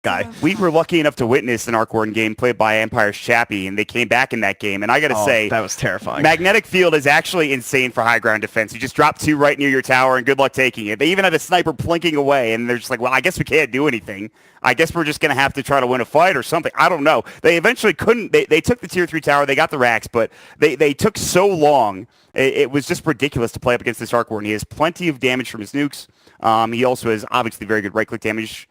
guy. We were lucky enough to witness an Arc Warden game played by Empire's Chappie, and they came back in that game. And I got to say, that was terrifying. Magnetic Field is actually insane for high ground defense. You just drop 2 right near your tower, and good luck taking it. They even had a sniper plinking away, and they're just like, well, I guess we can't do anything. I guess we're just going to have to try to win a fight or something. I don't know. They eventually couldn't. They took the tier 3 tower. They got the racks, but they took so long. It was just ridiculous to play up against this Arc Warden. He has plenty of damage from his nukes. He also has obviously very good right-click damage.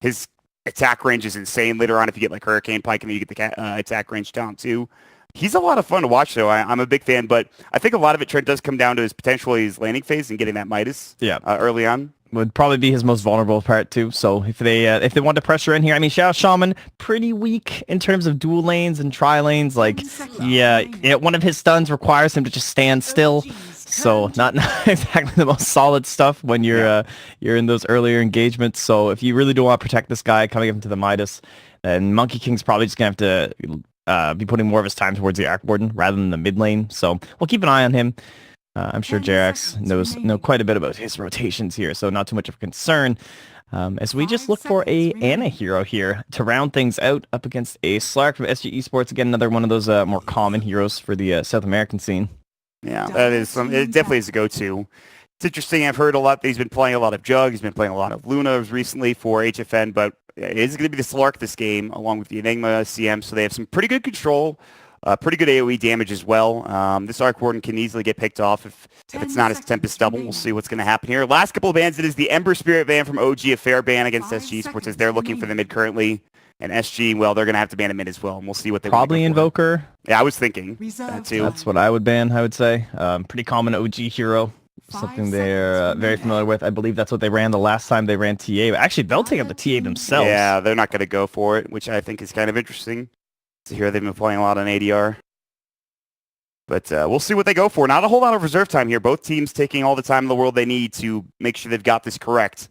His attack range is insane later on if you get like Hurricane Pike and then you get the attack range down too. He's a lot of fun to watch though. I'm a big fan, but I think a lot of it, Trent, does come down to his potentially his landing phase and getting that Midas early on. Would probably be his most vulnerable part too. So if they want to pressure in here, I mean, Shadow Shaman pretty weak in terms of dual lanes and tri lanes. Like, one of his stuns requires him to just stand still. So not exactly the most solid stuff when you're in those earlier engagements. So if you really do want to protect this guy coming up into the Midas, then Monkey King's probably just gonna have to be putting more of his time towards the Arc Warden rather than the mid lane. So we'll keep an eye on him. I'm sure Jerax knows quite a bit about his rotations here, so not too much of a concern. As we just look for a Ana hero here to round things out up against a Slark from SG Esports. Again, another one of those more common heroes for the South American scene. Yeah, that is it definitely is a go-to. It's interesting. I've heard a lot that he's been playing a lot of Jug. He's been playing a lot of Luna recently for HFN, but it is going to be the Slark this game along with the Enigma CM, so they have some pretty good control. Pretty good AoE damage as well. This Arc Warden can easily get picked off if it's not his Tempest double. We'll see what's going to happen here. Last couple of bans, it is the Ember Spirit ban from OG, a fair ban against SG Esports as they're looking for the mid currently. And SG, well, they're going to have to ban a mid as well, and we'll see what they probably Invoker. Yeah, I was thinking that too. That's what I would ban, I would say. Pretty common OG hero. Something they're very familiar with. I believe that's what they ran the last time they ran TA. Actually, they'll take up the TA themselves. Yeah, they're not going to go for it, which I think is kind of interesting. So here they've been playing a lot on ADR. But we'll see what they go for. Not a whole lot of reserve time here. Both teams taking all the time in the world they need to make sure they've got this correct.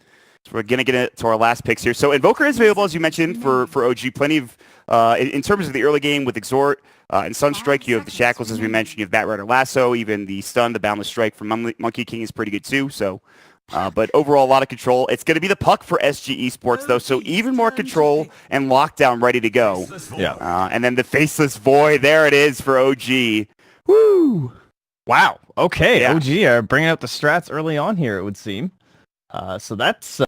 So we're going to get to our last picks here. So Invoker is available, as you mentioned, for OG. Plenty of, in terms of the early game with Exhort and Sunstrike, you have the Shackles, as we mentioned. You have Batrider Lasso, even the Stun, the Boundless Strike from Monkey King is pretty good too. So, but overall, a lot of control. It's going to be the Puck for SG Esports, though, so even more control and lockdown ready to go. Yeah. And then the Faceless Void, there it is for OG. Woo! Wow. Okay. Yeah. OG are bringing out the strats early on here, it would seem. So that's...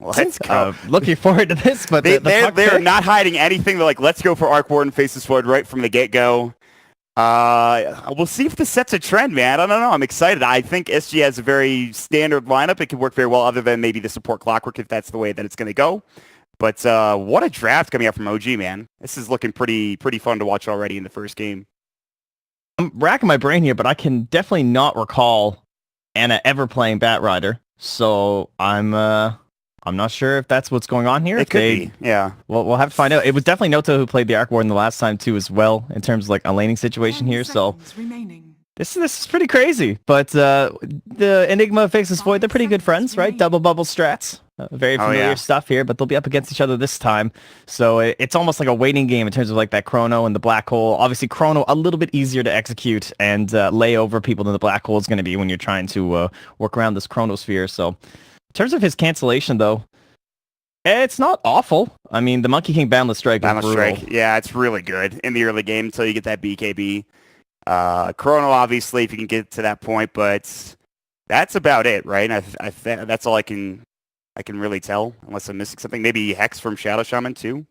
let's go. Looking forward to this, but they're not hiding anything. They're like, let's go for Arc Warden, Faceless Void right from the get-go. We'll see if this sets a trend, man. I don't know. I'm excited. I think SG has a very standard lineup. It could work very well other than maybe the support Clockwork if that's the way that it's going to go. But what a draft coming out from OG, man. This is looking pretty fun to watch already in the first game. I'm racking my brain here, but I can definitely not recall Ana ever playing Batrider. So I'm not sure if that's what's going on here. It could be, yeah. Well, we'll have to find out. It was definitely Noto who played the Arc Warden the last time too, as well, in terms of like a laning situation here. So this is pretty crazy. But the Enigma, Faceless Void, they're pretty good friends, right? Double bubble strats. Very familiar stuff here, but they'll be up against each other this time. So it's almost like a waiting game in terms of like that Chrono and the Black Hole. Obviously, Chrono a little bit easier to execute and lay over people than the Black Hole is going to be when you're trying to work around this Chronosphere. So in terms of his cancellation, though, it's not awful. I mean, the Monkey King Boundless Strike is brutal. Strike, yeah, it's really good in the early game until you get that BKB. Chrono, obviously, if you can get to that point, but that's about it, right? That's all I can really tell, unless I'm missing something. Maybe Hex from Shadow Shaman, too?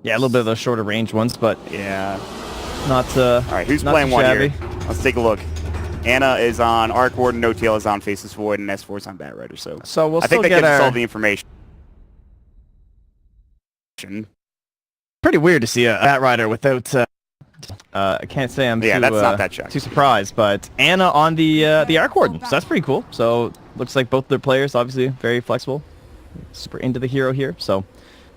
Yeah, a little bit of those shorter range ones, but... yeah. Not all right, who's playing one shabby here? Let's take a look. Ana is on Arc Warden, No-Tail is on Faceless Void, and S4 is on Batrider, so we'll I think that gives us all the information. Pretty weird to see a Batrider without... I can't say I'm that's not that too surprised, but Ana on the Arc Warden, so that's pretty cool. So looks like both their players obviously very flexible, super into the hero here. So,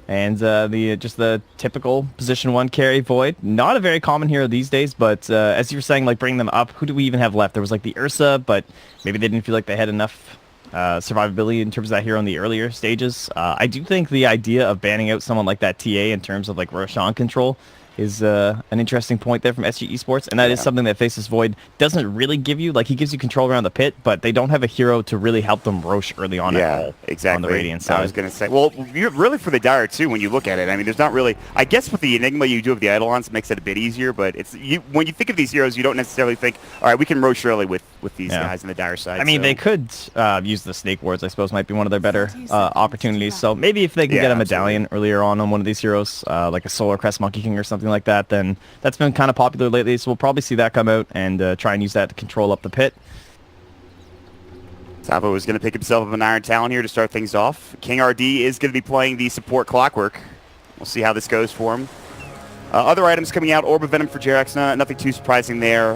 and the typical position 1 carry Void, not a very common hero these days. But as you were saying, like bring them up. Who do we even have left? There was like the Ursa, but maybe they didn't feel like they had enough survivability in terms of that hero in the earlier stages. I do think the idea of banning out someone like that TA in terms of like Roshan control is an interesting point there from SG Esports, and that is something that Faceless Void doesn't really give you. Like, he gives you control around the pit, but they don't have a hero to really help them rosh early on at all. Exactly. On the Radiant side. I was going to say, well, really for the Dire too, when you look at it, I mean, there's not really, I guess with the Enigma you do have the Eidolons makes it a bit easier, but it's when you think of these heroes, you don't necessarily think, all right, we can rosh early with these guys in the Dire side. I mean, they could use the Snake Wards, I suppose, might be one of their better opportunities. So maybe if they can get a medallion earlier on one of these heroes, like a Solar Crest Monkey King or something like that, then that's been kind of popular lately, so we'll probably see that come out and try and use that to control up the pit. Tavo is going to pick himself up an Iron Talon here to start things off. King RD is going to be playing the support Clockwork. We'll see how this goes for him. Other items coming out, Orb of Venom for Jerax, nothing too surprising there.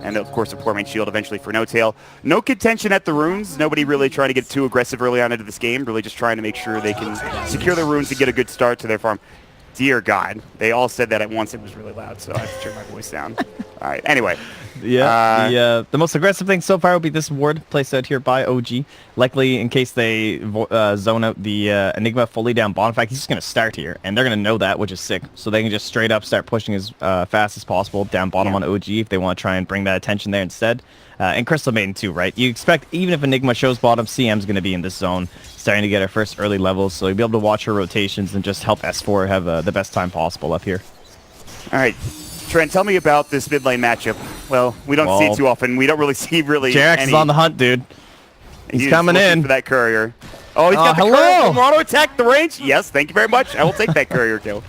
And of course a Poor Man's Shield eventually for No Tail. No contention at the runes. Nobody really trying to get too aggressive early on into this game. Really just trying to make sure they can secure the runes and get a good start to their farm. Dear God, they all said that at once. It was really loud, so I have to turn my voice down. All right, anyway. Yeah, the most aggressive thing so far will be this ward placed out here by OG. Likely in case they zone out the Enigma fully down bottom. In fact, he's just going to start here, and they're going to know that, which is sick. So they can just straight up start pushing as fast as possible down bottom on OG if they want to try and bring that attention there instead. And Crystal Maiden too, right? You expect, even if Enigma shows bottom, CM's going to be in this zone, starting to get her first early levels, so you'll be able to watch her rotations and just help S4 have the best time possible up here. All right. Trent, tell me about this mid lane matchup. Well, we don't see it too often. We don't really see Jerax is on the hunt, dude. He's coming in for that courier. Oh, he's got the courier. Auto attack the range. Yes, thank you very much. I will take that courier kill.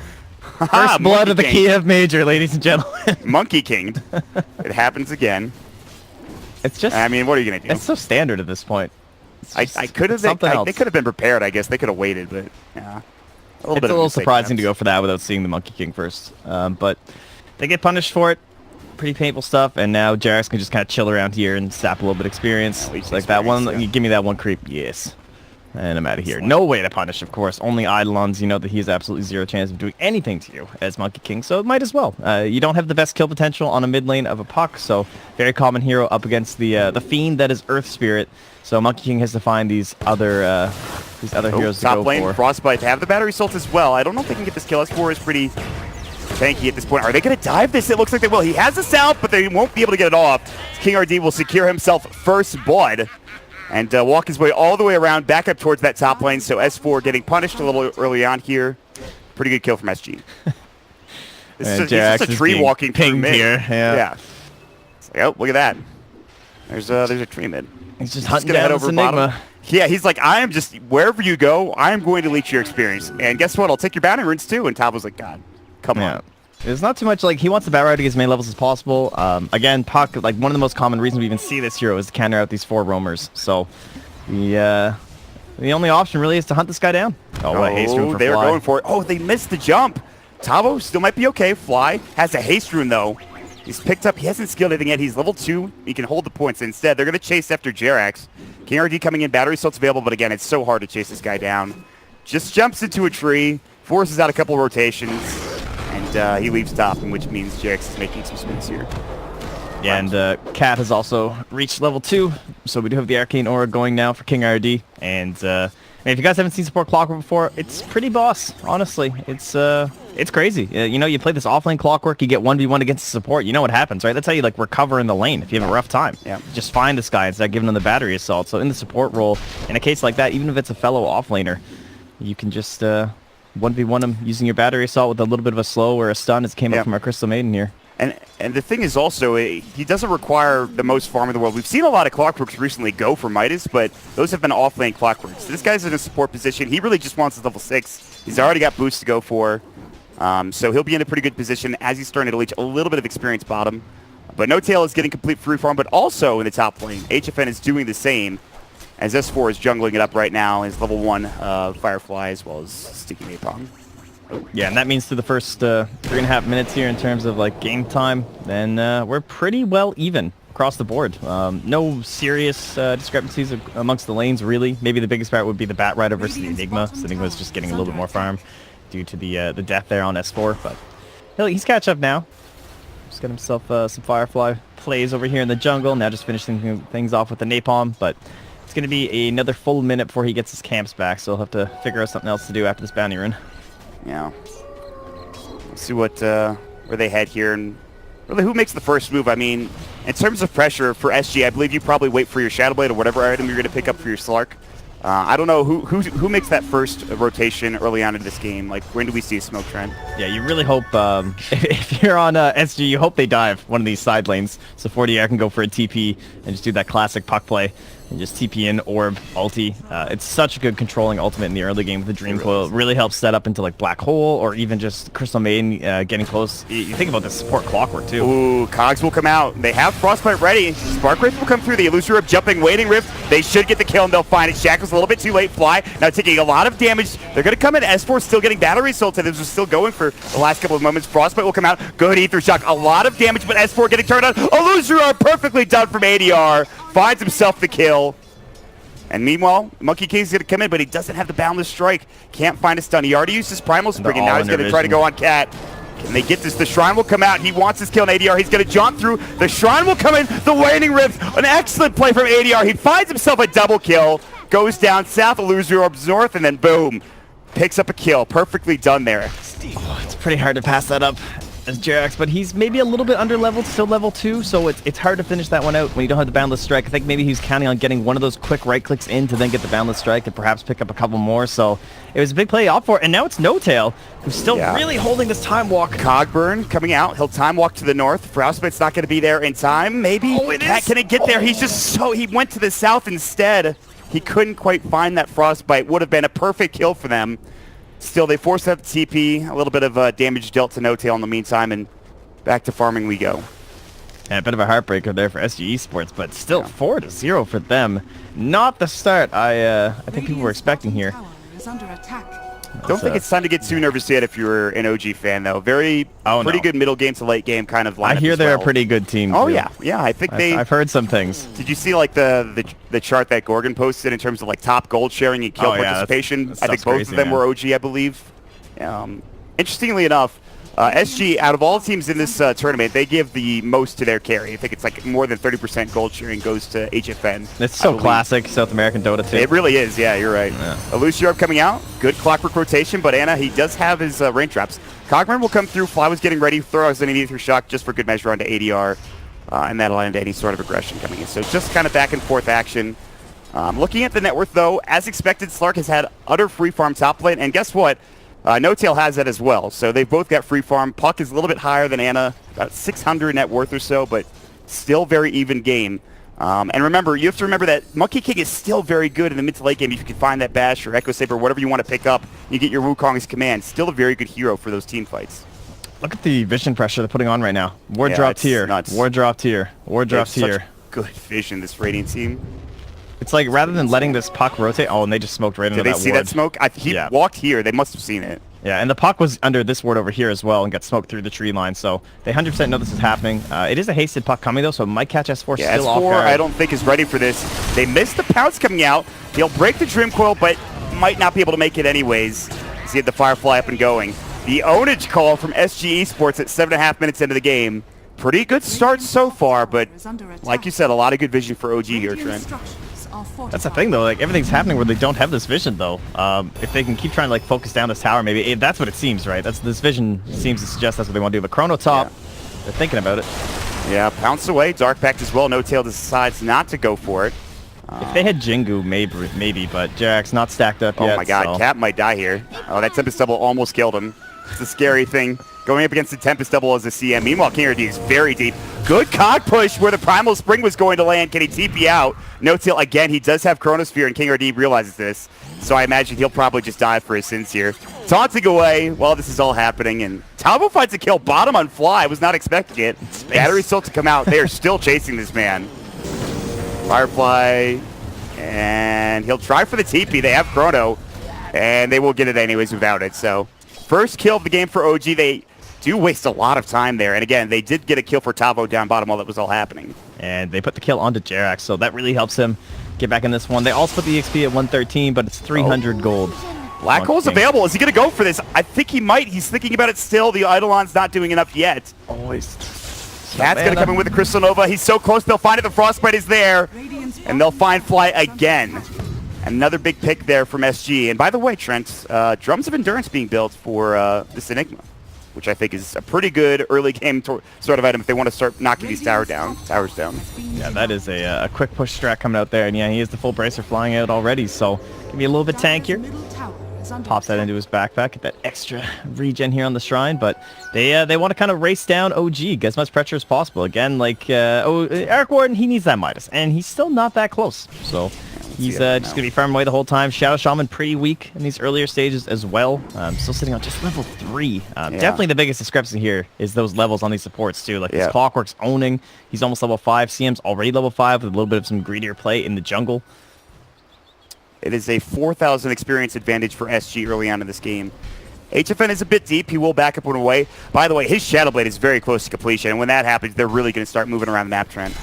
First blood of the Kiev Major, ladies and gentlemen. Monkey King. It happens again. It's just. I mean, what are you gonna do? It's so standard at this point. I could have. They could have been prepared. I guess they could have waited, but yeah. It's a little surprising to go for that without seeing the Monkey King first. But they get punished for it. Pretty painful stuff, and now Jerax can just kind of chill around here and sap a little bit of experience. Like that one, you give me that one creep, yes. And I'm out of here. No way to punish, of course. Only Eidolons, you know that he has absolutely zero chance of doing anything to you as Monkey King, so it might as well. You don't have the best kill potential on a mid lane of a puck, so very common hero up against the fiend that is Earth Spirit. So Monkey King has to find these other heroes to go top lane, for. Frostbite. They have the battery salt as well. I don't know if they can get this kill. S4 is pretty tanky at this point. Are they going to dive this? It looks like they will. He has this out, but they won't be able to get it off. King RD will secure himself first blood and walk his way all the way around, back up towards that top lane. So S4 getting punished a little early on here. Pretty good kill from SG. This is just a tree walking through mid. Here. Yeah. It's like, oh, look at that. There's a tree mid. He's just hunting down this Enigma. Yeah, he's like, I am just, wherever you go, I am going to leech your experience. And guess what? I'll take your bounty runes too. And Tavo's like, God, come on. There's not too much, like, he wants the Bat Rider to get as many levels as possible. Again, Puck, like, one of the most common reasons we even see this hero is to counter out these 4 roamers. So, the only option really is to hunt this guy down. Oh, what a haste rune for they're Fly. going for it. Oh, they missed the jump. Tavo still might be okay. Fly has a haste rune, though. He's picked up, he hasn't skilled anything yet. He's level 2. He can hold the points. Instead, they're going to chase after Jerax. King RD coming in, battery salt's available, but again, it's so hard to chase this guy down. Just jumps into a tree, forces out a couple of rotations, and he leaves top, which means Jerax is making some space here. Yeah, and Cat has also reached level 2, so we do have the Arcane Aura going now for King RD. And if you guys haven't seen support Clockwork before, it's pretty boss, honestly. It's crazy. You know, you play this offlane Clockwork, you get 1v1 against the support, you know what happens, right? That's how you, like, recover in the lane if you have a rough time. Yeah. Just find this guy and start giving him the battery assault. So in the support role, in a case like that, even if it's a fellow offlaner, you can just 1v1 him using your battery assault with a little bit of a slow or a stun, as came up from our Crystal Maiden here. And the thing is also, he doesn't require the most farm in the world. We've seen a lot of Clockworks recently go for Midas, but those have been off-lane Clockworks. This guy's in a support position. He really just wants his level 6. He's already got boosts to go for. So he'll be in a pretty good position as he's starting to leech a little bit of experience bottom. But No Tail is getting complete free farm, but also in the top lane, HFN is doing the same, as S4 is jungling it up right now as level 1 Firefly as well as Sticky Napalm. Yeah, and that means through the first 3.5 minutes here in terms of, like, game time, then we're pretty well even across the board. No serious discrepancies amongst the lanes, really. Maybe the biggest part would be the Bat Rider versus the Enigma. So Enigma's just getting a little bit more farm due to the death there on S4, but he's catch up now. Just got himself some Firefly plays over here in the jungle. Now just finishing things off with the Napalm, but it's going to be another full minute before he gets his camps back, so he'll have to figure out something else to do after this bounty rune. Yeah. Let's see what where they head here, and really who makes the first move. I mean, in terms of pressure for SG, I believe you probably wait for your Shadow Blade or whatever item you're going to pick up for your Slark. I don't know who makes that first rotation early on in this game. Like, when do we see a smoke trend? Yeah, you really hope, if you're on SG, you hope they dive one of these side lanes. So 40R can go for a TP and just do that classic puck play and just TP in, orb, ulti. It's such a good controlling ultimate in the early game with the Dream Coil. It really helps set up into like Black Hole or even just Crystal Maiden getting close. You think about the support Clockwork too. Ooh, Cogs will come out. They have Frostbite ready. Spark Wraith will come through. The Illusory Orb jumping, waiting Rift. They should get the kill and they'll find it. Shackle's a little bit too late. Fly now taking a lot of damage. They're going to come in. S4 still getting battery assaulted. This was still going for the last couple of moments. Frostbite will come out. Good Ether Shock. A lot of damage, but S4 getting turned on. Illusory Orb perfectly done from ADR. Finds himself the kill. And meanwhile, Monkey King's going to come in, but he doesn't have the Boundless Strike. Can't find a stun. He already used his Primal Spring, and now he's going to try to go on Cat. Can they get this? The Shrine will come out. He wants his kill on ADR. He's going to jaunt through. The Shrine will come in. The Waning Rift. An excellent play from ADR. He finds himself a double kill. Goes down south, Illusory Orbs north, and then boom. Picks up a kill. Perfectly done there. Oh, it's pretty hard to pass that up as Jerax, but he's maybe a little bit under-leveled, still level 2, so it's hard to finish that one out when you don't have the Boundless Strike. I think maybe he's counting on getting one of those quick right-clicks in to then get the Boundless Strike and perhaps pick up a couple more, so it was a big play off for it, and now it's No-Tail, who's still really holding this time walk. Cogburn coming out. He'll time walk to the north. Frostbite's not going to be there in time, maybe. Oh, it is. Can he get there? He's just he went to the south instead. He couldn't quite find that Frostbite. Would have been a perfect kill for them. Still, they forced out the TP. A little bit of damage dealt to No-Tail in the meantime, and back to farming we go. And a bit of a heartbreaker there for SG Esports, but still 4-0 for them. Not the start I think people were expecting here. Don't think it's time to get too nervous yet if you're an OG fan, though. Pretty good middle game to late game kind of lineup. I hear they're a pretty good team. Oh, too. yeah. I think I've heard some things. Did you see like the chart that Gorgon posted in terms of like top gold sharing and kill participation? I think both of them were OG, I believe. Interestingly enough, SG, out of all teams in this tournament, they give the most to their carry. I think it's like more than 30% gold sharing goes to HFN. It's so classic South American Dota too. It really is, yeah, you're right. Yeah. Illusory Orb coming out, good Clockwork rotation, but Anna, he does have his rain traps. Cogburn will come through, Fly was getting ready, throw us an Ether Shock just for good measure onto ADR, and that'll end any sort of aggression coming in. So just kind of back and forth action. Looking at the net worth though, as expected, Slark has had utter free farm top lane, and guess what? No-Tail has that as well, so they've both got free farm. Puck is a little bit higher than Anna, about 600 net worth or so, but still very even game. And remember, you have to remember that Monkey King is still very good in the mid to late game. If you can find that Bash or Echo Saber, whatever you want to pick up, you get your Wukong's command. Still a very good hero for those team fights. Look at the vision pressure they're putting on right now. Ward dropped here. Ward dropped here. Ward dropped here. Good vision, this Radiant team. It's like rather than letting this puck rotate, and they just smoked right into that ward. Did they see that smoke? He walked here. They must have seen it. Yeah, and the puck was under this ward over here as well and got smoked through the tree line, so they 100% know this is happening. It is a hasted puck coming, though, so it might catch S4 still off guard. I don't think is ready for this. They missed the pounce coming out. He'll break the Dream Coil, but might not be able to make it anyways. He had the Firefly up and going. The ownage call from SG Esports at 7.5 minutes into the game. Pretty good start so far, but like you said, a lot of good vision for OG here, Trent. That's the thing, though. Like, everything's happening where they don't have this vision, though. If they can keep trying to, like, focus down this tower, maybe that's what it seems, right? This vision seems to suggest that's what they want to do. But Chrono top, they're thinking about it. Yeah, pounce away. Dark Pact as well. No-Tail decides not to go for it. If they had Jingu, maybe, but Jerax not stacked up yet. Oh my God, Cap might die here. Oh, that Tempest Double almost killed him. It's a scary thing. Going up against the Tempest Double as a CM. Meanwhile, King RD is very deep. Good cog push where the Primal Spring was going to land. Can he TP out? No-Tail, again, he does have Chronosphere, and King RD realizes this. So I imagine he'll probably just die for his sins here. Taunting away while this is all happening, and Talbot finds a kill. Bottom on Fly. I was not expecting it. Battery still to come out. They are still chasing this man. Firefly, and he'll try for the TP. They have Chrono, and they will get it anyways without it. So first kill of the game for OG. They do waste a lot of time there. And again, they did get a kill for Tavo down bottom while that was all happening. And they put the kill onto Jerax, so that really helps him get back in this one. They also put the XP at 113, but it's 300 gold. Black Hole's available. Is he going to go for this? I think he might. He's thinking about it still. The Eidolon's not doing enough yet. Cat's going to come in with the Crystal Nova. He's so close. They'll find it. The Frostbite is there. And they'll find Fly again. Another big pick there from SG. And by the way, Trent, Drums of Endurance being built for this Enigma. which I think is a pretty good early game sort of item if they want to start knocking these towers down. Yeah, that is a quick push strat coming out there, and yeah, he has the full bracer flying out already, so gonna be a little bit tankier. Pops that into his backpack, get that extra regen here on the shrine, but they want to kind of race down OG, get as much pressure as possible. Again, like Eric Warden, he needs that Midas, and he's still not that close, so he's just going to be farming away the whole time. Shadow Shaman pretty weak in these earlier stages as well. Still sitting on just level 3. Definitely the biggest discrepancy here is those levels on these supports too. Like this Clockwork's owning, he's almost level 5. CM's already level 5 with a little bit of some greedier play in the jungle. It is a 4,000 experience advantage for SG early on in this game. HFN is a bit deep. He will back up one away. By the way, his Shadow Blade is very close to completion, and when that happens, they're really going to start moving around the map, Trent.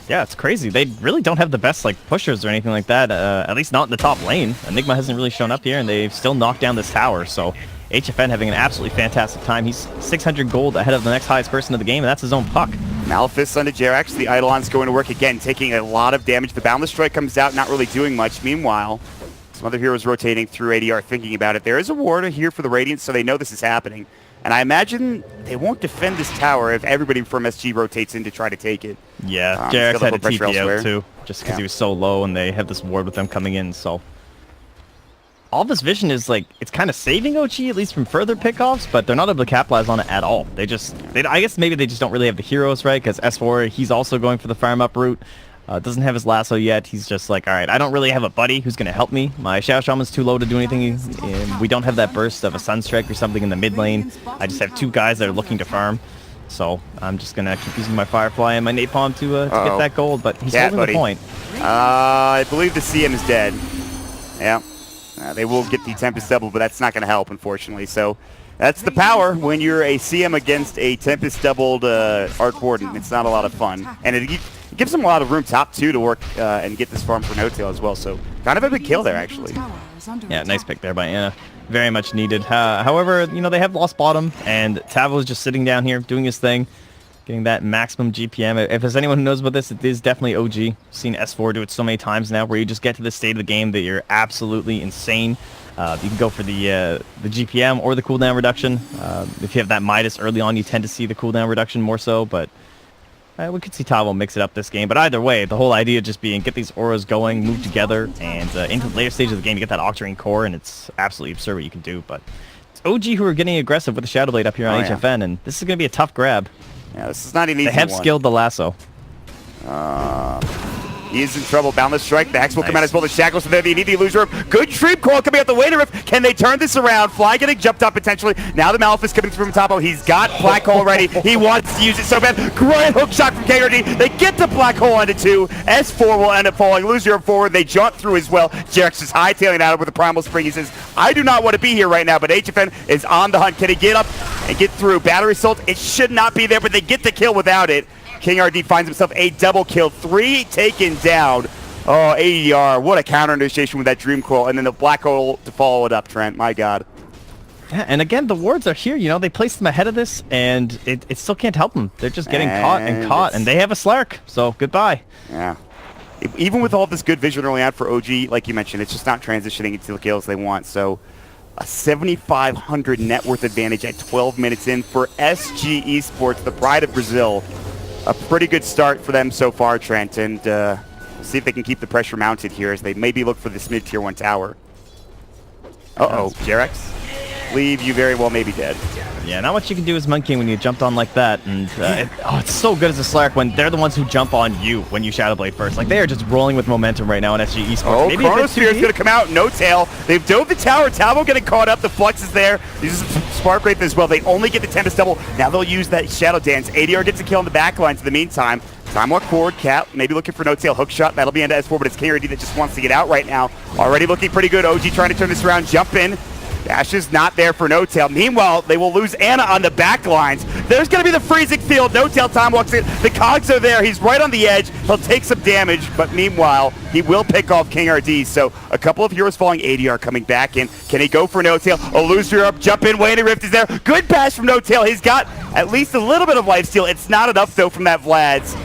Yeah, it's crazy. They really don't have the best like pushers or anything like that, at least not in the top lane. Enigma hasn't really shown up here, and they've still knocked down this tower, so HFN having an absolutely fantastic time. He's 600 gold ahead of the next highest person of the game, and that's his own Puck. Malefice onto Jerax. The Eidolon's going to work again, taking a lot of damage. The Boundless Strike comes out, not really doing much. Meanwhile, some other heroes rotating through ADR thinking about it. There is a ward here for the Radiant, so they know this is happening. And I imagine they won't defend this tower if everybody from SG rotates in to try to take it. Yeah, Jerax had a TP out too, just because he was so low, and they have this ward with them coming in, so... All this vision is like, it's kind of saving OG, at least from further pickoffs, but they're not able to capitalize on it at all. I guess maybe they just don't really have the heroes, right? Because S4, he's also going for the farm up route. Doesn't have his lasso yet. He's just like, all right, I don't really have a buddy who's going to help me. My Shadow Shaman's too low to do anything. We don't have that burst of a Sunstrike or something in the mid lane. I just have 2 guys that are looking to farm. So I'm just going to keep using my Firefly and my Napalm to get that gold, but he's holding the point. I believe the CM is dead. Yeah. They will get the Tempest double, but that's not going to help, unfortunately. So that's the power when you're a CM against a Tempest doubled Arc Warden. It's not a lot of fun. And it gives them a lot of room top 2 to work and get this farm for no-tail as well. So kind of a big kill there, actually. Yeah, nice pick there by Anna. Very much needed. However, you know, they have lost bottom, and Tavo's just sitting down here doing his thing, getting that maximum GPM. If there's anyone who knows about this, it is definitely OG. Seen S4 do it so many times now, where you just get to the state of the game that you're absolutely insane. You can go for the GPM or the cooldown reduction. If you have that Midas early on, you tend to see the cooldown reduction more so, but we could see Tavo mix it up this game. But either way, the whole idea just being get these auras going, move together, and into the later stage of the game, you get that Octarine core, and it's absolutely absurd what you can do. But it's OG who are getting aggressive with the Shadow Blade up here on HFN, and this is going to be a tough grab. Yeah, this is not an easy one. They have skilled the lasso. He is in trouble. Boundless Strike. The Hex will come out as well. The Shackles are there. You need the Illusion Rift. Good Dream Coil coming out the Wader Rift. Can they turn this around? Fly getting jumped up potentially. Now the Malefice coming from top. He's got Black Hole ready. He wants to use it so bad. Great hook shot from KRD. They get the Black Hole onto 2. S4 will end up falling. Illusion Rift forward. They jump through as well. Jerax is hightailing out with the Primal Spring. He says, I do not want to be here right now, but HFN is on the hunt. Can he get up and get through? Battery Assault. It should not be there, but they get the kill without it. King RD finds himself a double kill. 3 taken down. Oh, ADR, what a counter initiation with that Dream Coil, and then the Black Hole to follow it up, Trent. My God. Yeah, and again, the wards are here. You know, they placed them ahead of this, and it still can't help them. They're just getting caught, and they have a Slark, so goodbye. Yeah. Even with all this good vision early on for OG, like you mentioned, it's just not transitioning into the kills they want. So a 7,500 net worth advantage at 12 minutes in for SG Esports, the pride of Brazil. A pretty good start for them so far, Trent, and see if they can keep the pressure mounted here as they maybe look for this mid-tier 1 tower. Uh-oh, Jerax. Leave, you very well may be dead. Yeah, not much you can do as Monkey when you jumped on like that, and it's so good as a Slark when they're the ones who jump on you when you Shadow Blade first. Like, they are just rolling with momentum right now in SG Esports. Oh, Chronosphere is going to come out, no tail. They've dove the tower. Tavo getting caught up. The Flux is there. This is Spark Wraith as well. They only get the Tempest double. Now they'll use that Shadow Dance. ADR gets a kill on the back lines in the meantime. Time walk forward, Cap, maybe looking for no tail hook shot. That'll be into S4, but it's KRD that just wants to get out right now. Already looking pretty good. OG trying to turn this around, jump in. Dash is not there for no tail. Meanwhile, they will lose Anna on the back lines. There's going to be the freezing field. No tail time walks in. The cogs are there. He's right on the edge. He'll take some damage, but meanwhile, he will pick off King RD. So a couple of heroes falling. ADR coming back in. Can he go for no tail? A loser up, jump in. Waning Rift is there. Good pass from no tail. He's got at least a little bit of lifesteal. It's not enough though from that Vlad's.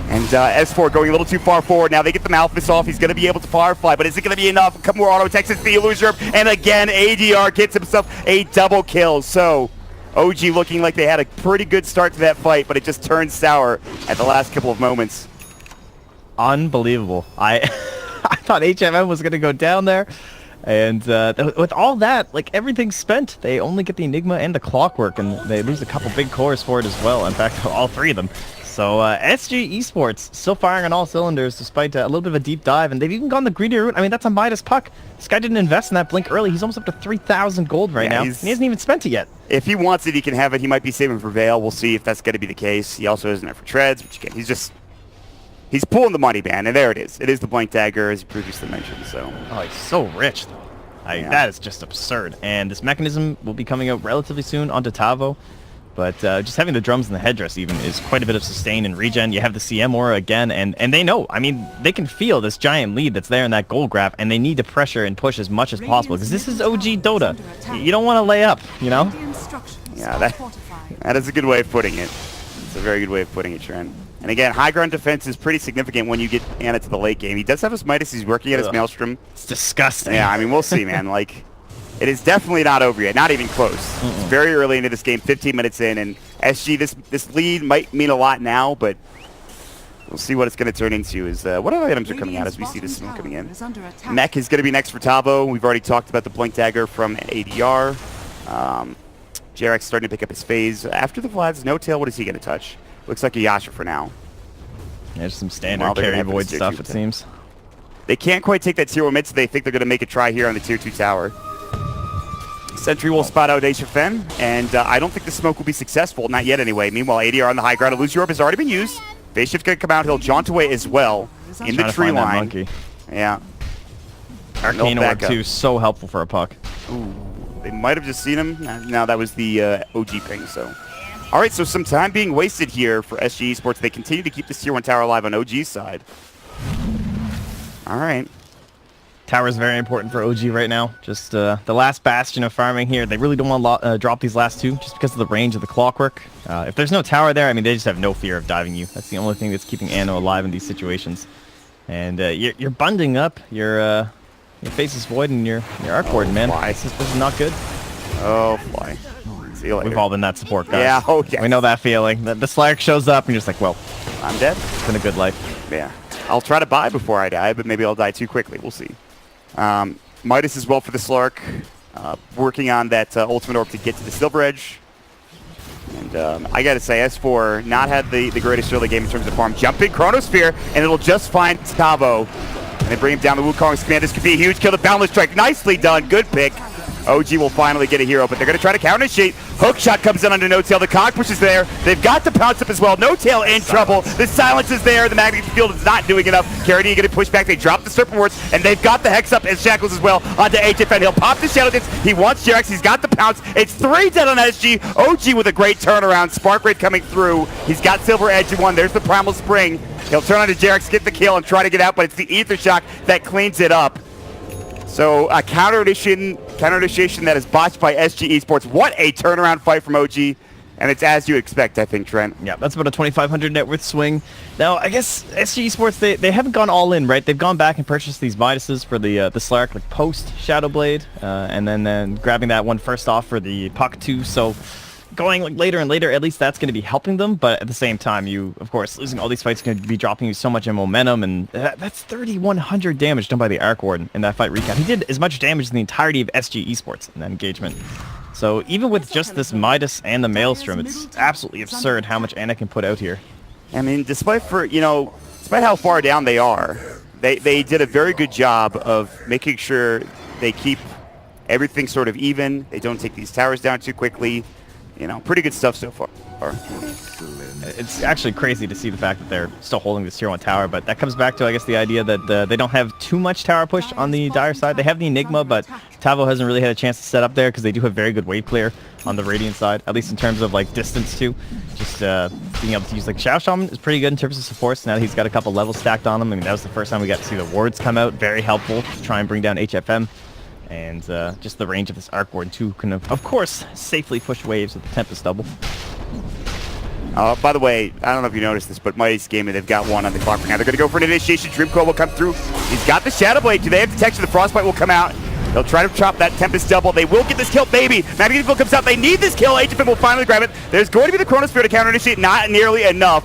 And S4 going a little too far forward. Now they get the Malefice off. He's going to be able to Firefly, but is it going to be enough? A couple more auto attacks. It's the Illusion. And again, ADR gets himself a double kill. So OG looking like they had a pretty good start to that fight, but it just turned sour at the last couple of moments. Unbelievable. I thought HFM was going to go down there. And with all that, like, everything's spent. They only get the Enigma and the Clockwork, and they lose a couple big cores for it as well. In fact, all three of them. So SG Esports still firing on all cylinders despite a little bit of a deep dive, and they've even gone the greedy route. I mean, that's a Midas puck. This guy didn't invest in that blink early. He's almost up to 3,000 gold right now, and he hasn't even spent it yet. If he wants it, he can have it. He might be saving for Veil. We'll see if that's going to be the case. He also isn't there for Treads, which again, he's pulling the money, man, and there it is. It is the Blank Dagger, as you previously mentioned. So. Oh, he's so rich, though. Yeah. That is just absurd. And this mechanism will be coming out relatively soon onto Tavo. But just having the drums and the headdress even is quite a bit of sustain and regen. You have the CM aura again, and they know. I mean, they can feel this giant lead that's there in that gold graph, and they need to pressure and push as much as possible, because this is OG Dota. You don't want to lay up, you know? Yeah, that is a good way of putting it. It's a very good way of putting it, Trent. And again, high ground defense is pretty significant when you get Anna to the late game. He does have his Midas. He's working at his Maelstrom. It's disgusting. Yeah, I mean, we'll see, man. Like, it is definitely not over yet. Not even close. It's very early into this game, 15 minutes in, and SG, this lead might mean a lot now, but we'll see what it's going to turn into. What other items are coming out as we see this smoke coming in? Mech is going to be next for Tavo. We've already talked about the Blink Dagger from ADR. JRX starting to pick up his phase. After the Vlad's no tail, what is he going to touch? Looks like a Yasha for now. Yeah, just some standard carry void stuff, it seems. They can't quite take that tier 1 mid, so they think they're going to make a try here on the tier 2 tower. Sentry will spot out HFN, and I don't think the smoke will be successful. Not yet, anyway. Meanwhile, ADR on the high ground. Illusion Orb has already been used. Phase Shift's going to come out. He'll jaunt away as well in the tree line. Yeah. Arcane Orb, too, so helpful for a puck. Ooh, they might have just seen him. No, that was the OG ping, so. All right, so some time being wasted here for SG Esports. They continue to keep this tier 1 tower alive on OG's side. All right. Tower's very important for OG right now. Just the last bastion of farming here. They really don't want to drop these last two just because of the range of the Clockwork. If there's no tower there, I mean, they just have no fear of diving you. That's the only thing that's keeping Anno alive in these situations. And you're bunding up your Faceless Void and your Arc Warden, man. This is not good. Oh, fly. See you later. We've all been that support, guys. Yeah, oh, yes. We know that feeling. The Slark shows up and you're just like, well, I'm dead. It's been a good life. Yeah. I'll try to buy before I die, but maybe I'll die too quickly. We'll see. Midas as well for the Slark. Working on that ultimate orb to get to the Silver Edge. And I got to say, S4 not had the greatest early game in terms of farm. Jumping Chronosphere, and it'll just find Tavo. And they bring him down the Wukong's command. This could be a huge kill. The Boundless Strike. Nicely done. Good pick. OG will finally get a hero, but they're going to try to counter initiate. Hook shot comes in under No Tail. The Cock Push is there. They've got the pounce up as well. No Tail in trouble. The silence is there. The magnetic field is not doing enough. Carradine going to push back. They drop the Serpent Wards, and they've got the Hex up as Shackles as well onto HFN. He'll pop the Shadow Dance. He wants JRX. He's got the pounce. It's 3 dead on SG. OG with a great turnaround. Spark Raid coming through. He's got Silver Edge in one. There's the Primal Spring. He'll turn on to JRX, get the kill, and try to get out, but it's the Ether Shock that cleans it up. So a counter initiation that is botched by SG Esports. What a turnaround fight from OG, and it's as you expect, I think, Trent. Yeah, that's about a 2,500 net worth swing. Now, I guess SG Esports, they haven't gone all in, right? They've gone back and purchased these Midases for the Slark, like post Shadowblade, and then grabbing that one first off for the Puck 2. So going like later and later, at least that's going to be helping them. But at the same time, you, of course, losing all these fights is going to be dropping you so much in momentum. And that's 3,100 damage done by the Arc Warden in that fight recap. He did as much damage as the entirety of SG Esports in that engagement. So even with just this Midas and the Maelstrom, it's absolutely absurd how much Anna can put out here. I mean, despite how far down they are, they did a very good job of making sure they keep everything sort of even. They don't take these towers down too quickly. You know, pretty good stuff so far. It's actually crazy to see the fact that they're still holding this tier 1 tower, but that comes back to, I guess, the idea that they don't have too much tower push on the Dire side. They have the Enigma, but Tavo hasn't really had a chance to set up there because they do have very good wave clear on the Radiant side, at least in terms of like distance too. Just being able to use like Shadow Shaman is pretty good in terms of supports. Now that he's got a couple levels stacked on him. I mean, that was the first time we got to see the wards come out. Very helpful to try and bring down HFM. And just the range of this Arc Warden too can, of course, safely push waves with the Tempest double. By the way, I don't know if you noticed this, but Mighty's Gaming, they've got one on the clock right now. They're going to go for an initiation. Dreamcoil will come through. He's got the Shadow Blade. Do they have detection? The Frostbite will come out. They'll try to chop that Tempest double. They will get this kill, maybe. Magnetic Field comes out. They need this kill. HFN will finally grab it. There's going to be the Chronosphere to counter initiate. Not nearly enough.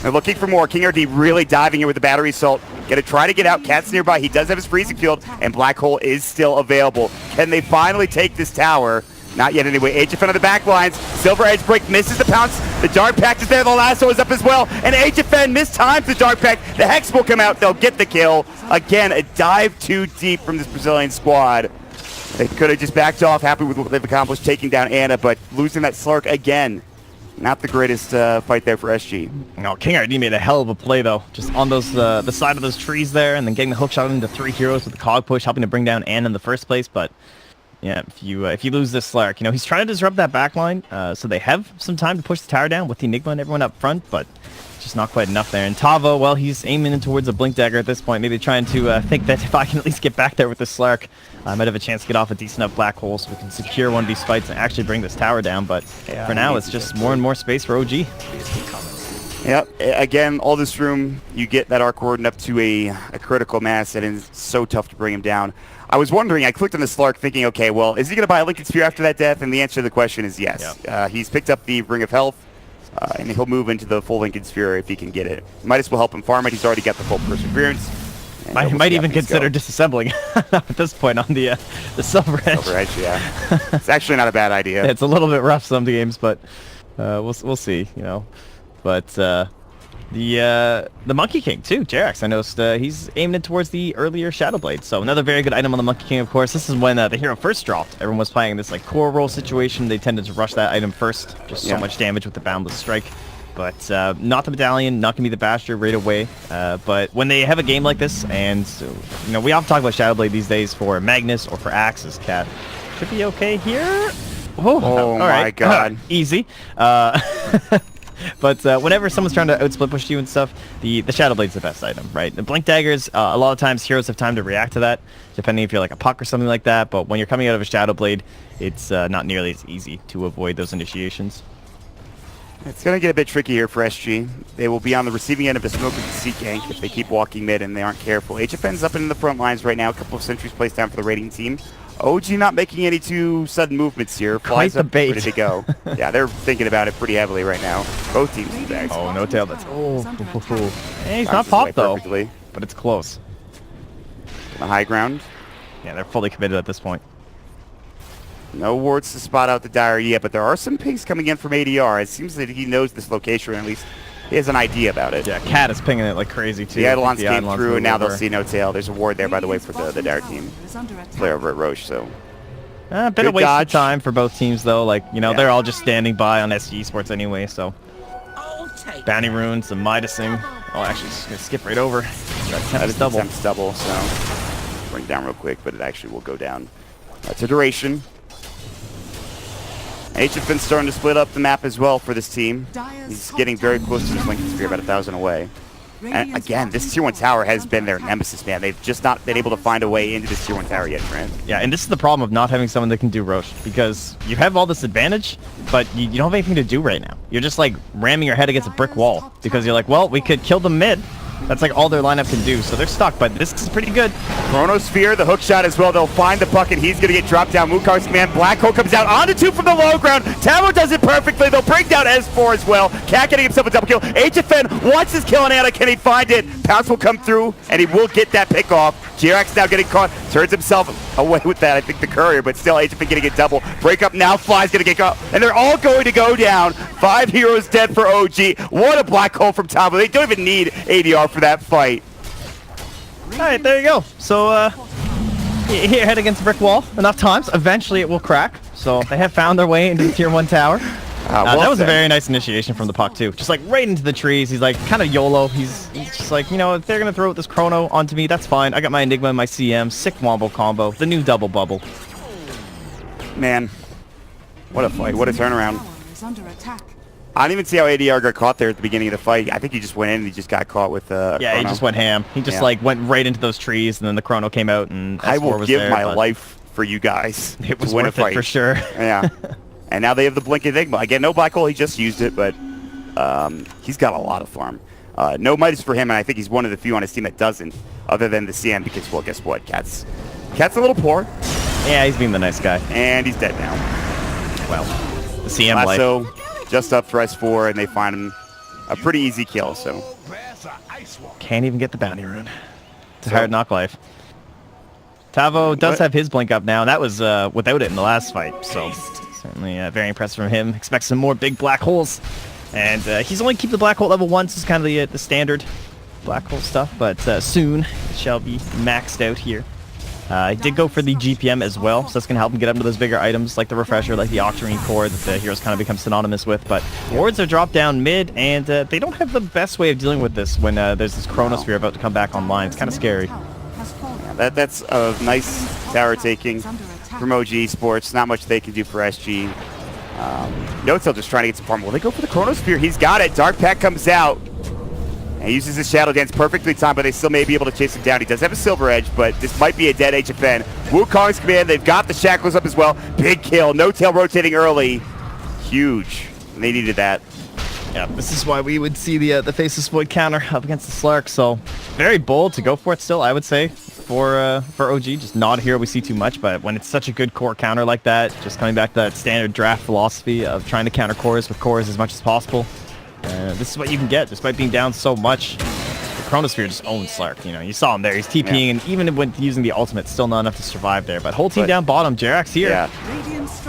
They're looking for more. King RD really diving in with the battery assault. Gonna try to get out. Cat's nearby. He does have his freezing field, and Black Hole is still available. Can they finally take this tower? Not yet anyway. HFN on the back lines. Silver Edge Break misses the pounce. The Dark Pact is there. The lasso is up as well. And HFN mistimes the Dark Pact. The Hex will come out. They'll get the kill. Again, a dive too deep from this Brazilian squad. They could have just backed off, happy with what they've accomplished, taking down Ana, but losing that Slurk again. Not the greatest fight there for SG. No, King RD made a hell of a play, though. Just on those the side of those trees there, and then getting the hook shot into 3 heroes with the cog push, helping to bring down Ana in the first place, but... yeah, if you lose this Slark, he's trying to disrupt that backline, so they have some time to push the tower down with the Enigma and everyone up front, but just not quite enough there. And Tavo, well, he's aiming in towards a Blink Dagger at this point, maybe trying to think that if I can at least get back there with this Slark, I might have a chance to get off a decent enough Black Hole so we can secure one of these fights and actually bring this tower down, but for now, it's just more and more space for OG. Yep, again, all this room, you get that Arc Warden up to a critical mass, and it's so tough to bring him down. I was wondering, I clicked on the Slark thinking, okay, well, is he going to buy a Lincoln Sphere after that death? And the answer to the question is yes. Yep. He's picked up the Ring of Health, and he'll move into the full Lincoln Sphere if he can get it. Might as well help him farm it. He's already got the full Perseverance. Might even consider disassembling at this point on the Silver Edge. Silver Edge, yeah. It's actually not a bad idea. It's a little bit rough some games, but we'll see, But the Monkey King too, Jerax, I noticed he's aimed it towards the earlier Shadow Blade. So another very good item on the Monkey King, of course. This is when the hero first dropped. Everyone was playing this like core roll situation. They tended to rush that item first. Just so much damage with the Boundless Strike. But not the Medallion, not going to be the Basher right away. But when they have a game like this, and we often talk about Shadow Blade these days for Magnus or for Axe's Cat. Should be okay here. Oh my god. Easy. But whenever someone's trying to outsplit push you and stuff, the Shadow Blade's the best item, right? The Blink Daggers, a lot of times heroes have time to react to that, depending if you're like a Puck or something like that. But when you're coming out of a Shadow Blade, it's not nearly as easy to avoid those initiations. It's going to get a bit tricky here for SG. They will be on the receiving end of a smoke with the Seek gank if they keep walking mid and they aren't careful. HFN's up in the front lines right now. A couple of sentries placed down for the raiding team. OG not making any too sudden movements here. Flies up, ready to go. Yeah, they're thinking about it pretty heavily right now. Both teams in bags. Oh, no tail. That's Hey, he's not popped though, but it's close. The high ground. Yeah, they're fully committed at this point. No wards to spot out the Dire yet, but there are some pings coming in from ADR. It seems that he knows this location, or at least he has an idea about it. Yeah, Cat is pinging it like crazy too. The Eidolons came through, and now they'll see no tail. There's a ward there, by the way, for the Dire team. Player over at Roche, so... a bit of waste of time for both teams, though. Like, they're all just standing by on SG Sports anyway, so... Bounty Runes, the Midasing. Oh, actually, just going to skip right over. That is Tempest double, so... Bring it down real quick, but it actually will go down. That's a duration. HFN starting to split up the map as well for this team. He's getting very close to his Lincoln Sphere, about 1,000 away. And again, this Tier 1 tower has been their nemesis, man. They've just not been able to find a way into this Tier 1 tower yet, Trent. Yeah, and this is the problem of not having someone that can do Roche, because you have all this advantage, but you don't have anything to do right now. You're just like ramming your head against a brick wall, because you're like, well, we could kill them mid. That's like all their lineup can do, so they're stuck, but this is pretty good. Chronosphere, the hook shot as well. They'll find the bucket. He's going to get dropped down. Mukar's command. Black Hole comes out onto 2 from the low ground. Tavo does it perfectly. They'll break down S4 as well. Cat getting himself a double kill. HFN wants his kill on Ana. Can he find it? Pounce will come through, and he will get that pick off. Jirax now getting caught. Turns himself away with that. I think the courier, but still HFN getting a double. Break up now. Fly's going to get caught, and they're all going to go down. 5 heroes dead for OG. What a Black Hole from Tavo. They don't even need ADR for that fight. Alright, there you go. So, here, head against a brick wall enough times. Eventually it will crack. So, they have found their way into the Tier 1 tower. That was a very nice initiation from the Puck, too. Just, like, right into the trees. He's, like, kind of YOLO. He's just like, if they're going to throw this Chrono onto me, that's fine. I got my Enigma and my CM. Sick Wombo combo. The new double bubble. Man. What a fight. What a turnaround. I don't even see how ADR got caught there at the beginning of the fight. I think he just went in and he just got caught with yeah, Chrono. he just went ham. He just like went right into those trees, and then the Chrono came out, and S4 I will was give there, my life for you guys. It was worth it for sure. Yeah. And now they have the Blink Enigma. Again, no Black Hole. He just used it, but he's got a lot of farm. No Midas for him, and I think he's one of the few on his team that doesn't, other than the CM, because, well, guess what? Cat's a little poor. Yeah, he's being the nice guy. And he's dead now. Well, the CM life. Lasso just up for S4, and they find him a pretty easy kill, so. Can't even get the bounty rune. It's a hard knock life. Tavo does have his blink up now, and that was without it in the last fight, so certainly very impressive from him. Expect some more big black holes. And he's only keep the black hole level 1, so it's kind of the standard black hole stuff, but soon it shall be maxed out here. I did go for the GPM as well, so that's going to help him get up to those bigger items like the Refresher, like the Octarine Core that the heroes kind of become synonymous with. But wards are dropped down mid, and they don't have the best way of dealing with this when there's this Chronosphere about to come back online. It's kind of scary. Yeah, that's a nice tower taking from OG Esports. Not much they can do for SG. Notel just trying to get some farm. Will they go for the Chronosphere? He's got it. Dark Pack comes out. And he uses his Shadow Dance perfectly timed, but they still may be able to chase him down. He does have a Silver Edge, but this might be a dead HFN. Wukong's command, they've got the Shackles up as well. Big kill. No tail rotating early. Huge. And they needed that. Yeah, this is why we would see the Faceless Void counter up against the Slark, so very bold to go for it still, I would say, for OG. Just not a hero we see too much, but when it's such a good core counter like that, just coming back to that standard draft philosophy of trying to counter cores with cores as much as possible. This is what you can get, despite being down so much. The Chronosphere just owns Slark. You know, you saw him there. He's TPing, and even when using the ultimate, still not enough to survive there. But whole team down bottom. Jerax here. Yeah.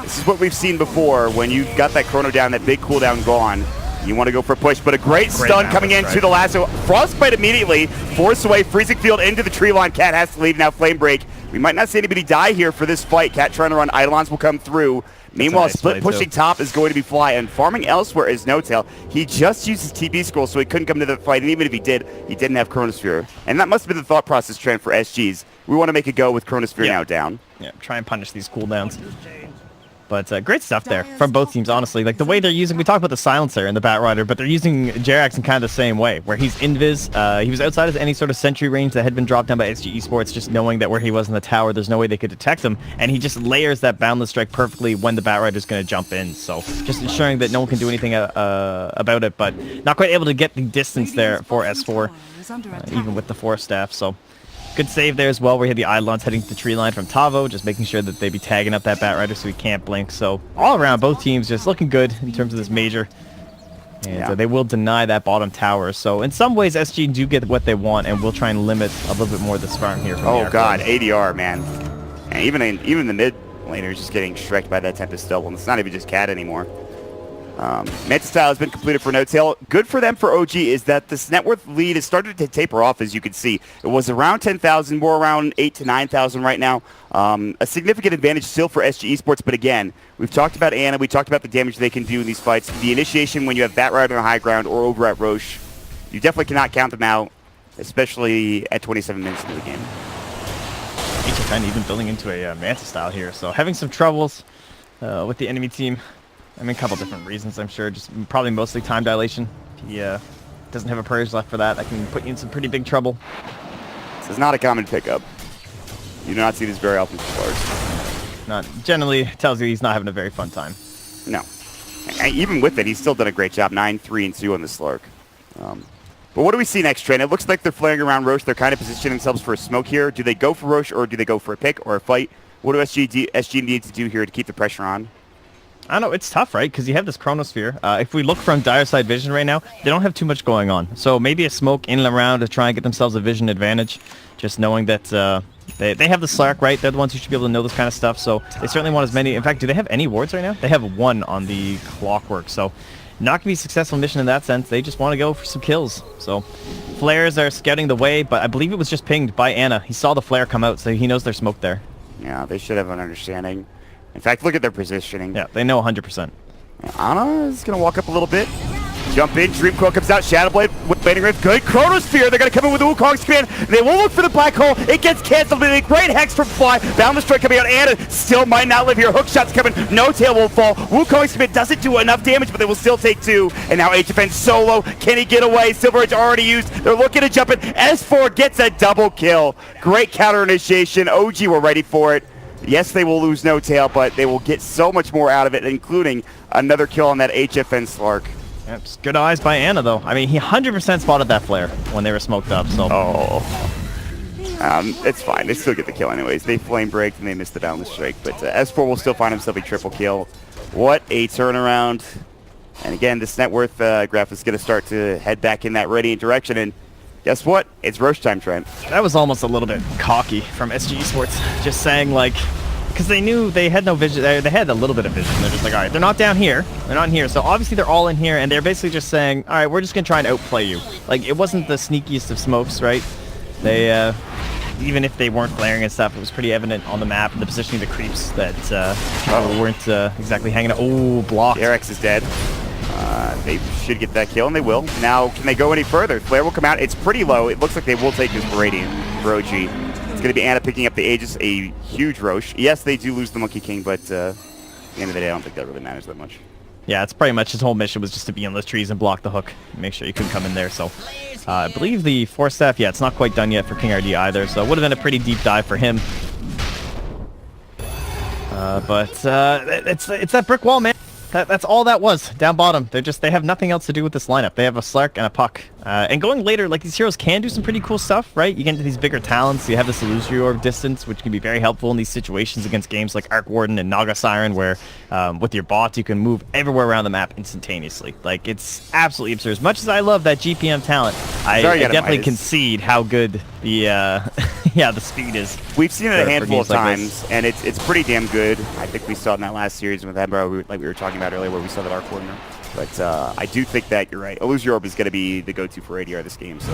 This is what we've seen before. When you got that Chrono down, that big cooldown gone, you want to go for a push. But a great stun coming into the lasso. Frostbite immediately. Force away. Freezing field into the tree line. Cat has to leave now. Flame break. We might not see anybody die here for this fight. Cat trying to run. Eidolons will come through. Meanwhile, nice split pushing top is going to be Fly, and farming elsewhere is No-Tail. He just used his TB scroll, so he couldn't come to the fight, and even if he did, he didn't have Chronosphere. And that must have been the thought process trend for SGs. We want to make a go with Chronosphere now down. Yeah, try and punish these cooldowns. But great stuff there from both teams, honestly. Like the way they're using, we talked about the Silencer and the Batrider, but they're using Jerax in kind of the same way, where he's invis. He was outside of any sort of sentry range that had been dropped down by SG Esports, just knowing that where he was in the tower, there's no way they could detect him, and he just layers that Boundless Strike perfectly when the Batrider's going to jump in. So just ensuring that no one can do anything about it, but not quite able to get the distance there for S4, even with the Force Staff. So good save there as well, where he had the Eidolons heading to the tree line from Tavo, just making sure that they be tagging up that Batrider so he can't blink. So all around, both teams just looking good in terms of this major. And they will deny that bottom tower. So in some ways, SG do get what they want, and we'll try and limit a little bit more of this farm here. From oh god, ADR, man. And even the mid laner is just getting shreked by that Tempest double, and it's not even just Cat anymore. Manta style has been completed for No-Tail. Good for them for OG is that this net worth lead has started to taper off, as you can see. It was around 10,000, more around 8 to 9,000 right now. A significant advantage still for SG Esports, but again, we've talked about Ana, we talked about the damage they can do in these fights. The initiation when you have Batrider on the high ground or over at Roche, you definitely cannot count them out, especially at 27 minutes into the game. HFN even building into a Manta style here, so having some troubles with the enemy team. I mean, a couple different reasons, I'm sure. Just probably mostly time dilation. He doesn't have a purge left for that. That can put you in some pretty big trouble. This is not a common pickup. You do not see this very often for Slark. Not generally tells you he's not having a very fun time. No. And even with it, he's still done a great job. 9, 3, and 2 on the Slark. But what do we see next, Trent? It looks like they're flaring around Roche. They're kind of positioning themselves for a smoke here. Do they go for Roche, or do they go for a pick or a fight? What do SG need to do here to keep the pressure on? I don't know, it's tough, right? Because you have this Chronosphere. If we look from dire side vision right now, they don't have too much going on. So maybe a smoke in and around to try and get themselves a vision advantage. Just knowing that they have the Slark, right? They're the ones who should be able to know this kind of stuff. So they certainly want as many. In fact, do they have any wards right now? They have 1 on the Clockwork. So not going to be a successful mission in that sense. They just want to go for some kills. So flares are scouting the way, but I believe it was just pinged by Ana. He saw the flare come out, so he knows there's smoke there. Yeah, they should have an understanding. In fact, look at their positioning. Yeah, they know 100%. Ana is going to walk up a little bit. Jump in. Dreamcoil comes out. Shadowblade with Blading Rift. Good. Chronosphere. They're going to come in with the Wukong's command. They will look for the black hole. It gets canceled. But a great hex from Fly. Boundless Strike coming out. Ana still might not live here. Hook shots coming. No-Tail will fall. Wukong's command doesn't do enough damage, but they will still take 2. And now HFN solo. Can he get away? Silver Edge already used. They're looking to jump in. S4 gets a double kill. Great counter initiation. OG were ready for it. Yes, they will lose No-Tail, but they will get so much more out of it, including another kill on that HFN Slark. Yeah, just good eyes by Ana, though. I mean, he 100% spotted that flare when they were smoked up. So. Oh. It's fine. They still get the kill anyways. They flame break and they miss the boundless strike. But S4 will still find himself a triple kill. What a turnaround. And again, this net worth graph is going to start to head back in that radiant direction. And guess what? It's Roche time, Trent. That was almost a little bit cocky from SG Esports. Just saying, like, because they knew they had no vision. They had a little bit of vision. They're just like, all right, they're not down here. They're not in here. So obviously they're all in here. And they're basically just saying, all right, we're just going to try and outplay you. Like, it wasn't the sneakiest of smokes, right? They, even if they weren't flaring and stuff, it was pretty evident on the map and the positioning of the creeps that people weren't exactly hanging out. Oh, blocked. Eric's is dead. They should get that kill, and they will. Now, can they go any further? Flare will come out. It's pretty low. It looks like they will take this Radiant for OG. It's going to be Ana picking up the Aegis, a huge Roche. Yes, they do lose the Monkey King, but at the end of the day, I don't think that really matters that much. Yeah, it's pretty much his whole mission was just to be in those trees and block the hook. Make sure you couldn't come in there, so... I believe the Force Staff, yeah, it's not quite done yet for King RD either, so it would have been a pretty deep dive for him. It's that brick wall, man. That's all that was down bottom. They have nothing else to do with this lineup. They have a Slark and a Puck. And going later, like, these heroes can do some pretty cool stuff, right? You get into these bigger talents. You have this Illusory Orb distance, which can be very helpful in these situations against games like Arc Warden and Naga Siren, where with your bots, you can move everywhere around the map instantaneously. Like, it's absolutely absurd. As much as I love that GPM talent, I definitely concede how good the the speed is. We've seen it a handful of times, and it's pretty damn good. I think we saw it in that last series with Ember, like we were talking about earlier, where we saw that Arc Warden. But I do think that you're right. Illusory Orb is going to be the go-to for ADR this game. So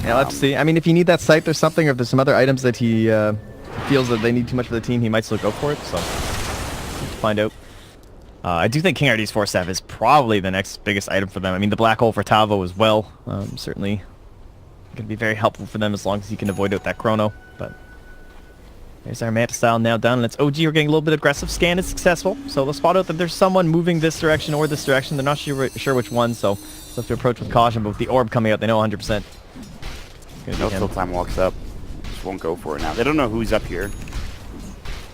yeah, let's see. I mean, if you need that Scythe or something, or if there's some other items that he feels that they need too much for the team, he might still go for it. So need to find out. I do think King RD's Force Staff is probably the next biggest item for them. I mean, the Black Hole for Tavo as well. Certainly going to be very helpful for them as long as he can avoid out that Chrono. But there's our Manta style now done, and it's OG. We're getting a little bit aggressive. Scan is successful, so they'll spot out that there's someone moving this direction or this direction. They're not sure which one, so they'll have to approach with caution. But with the orb coming out, they know 100%. No till time walks up. Just won't go for it now. They don't know who's up here,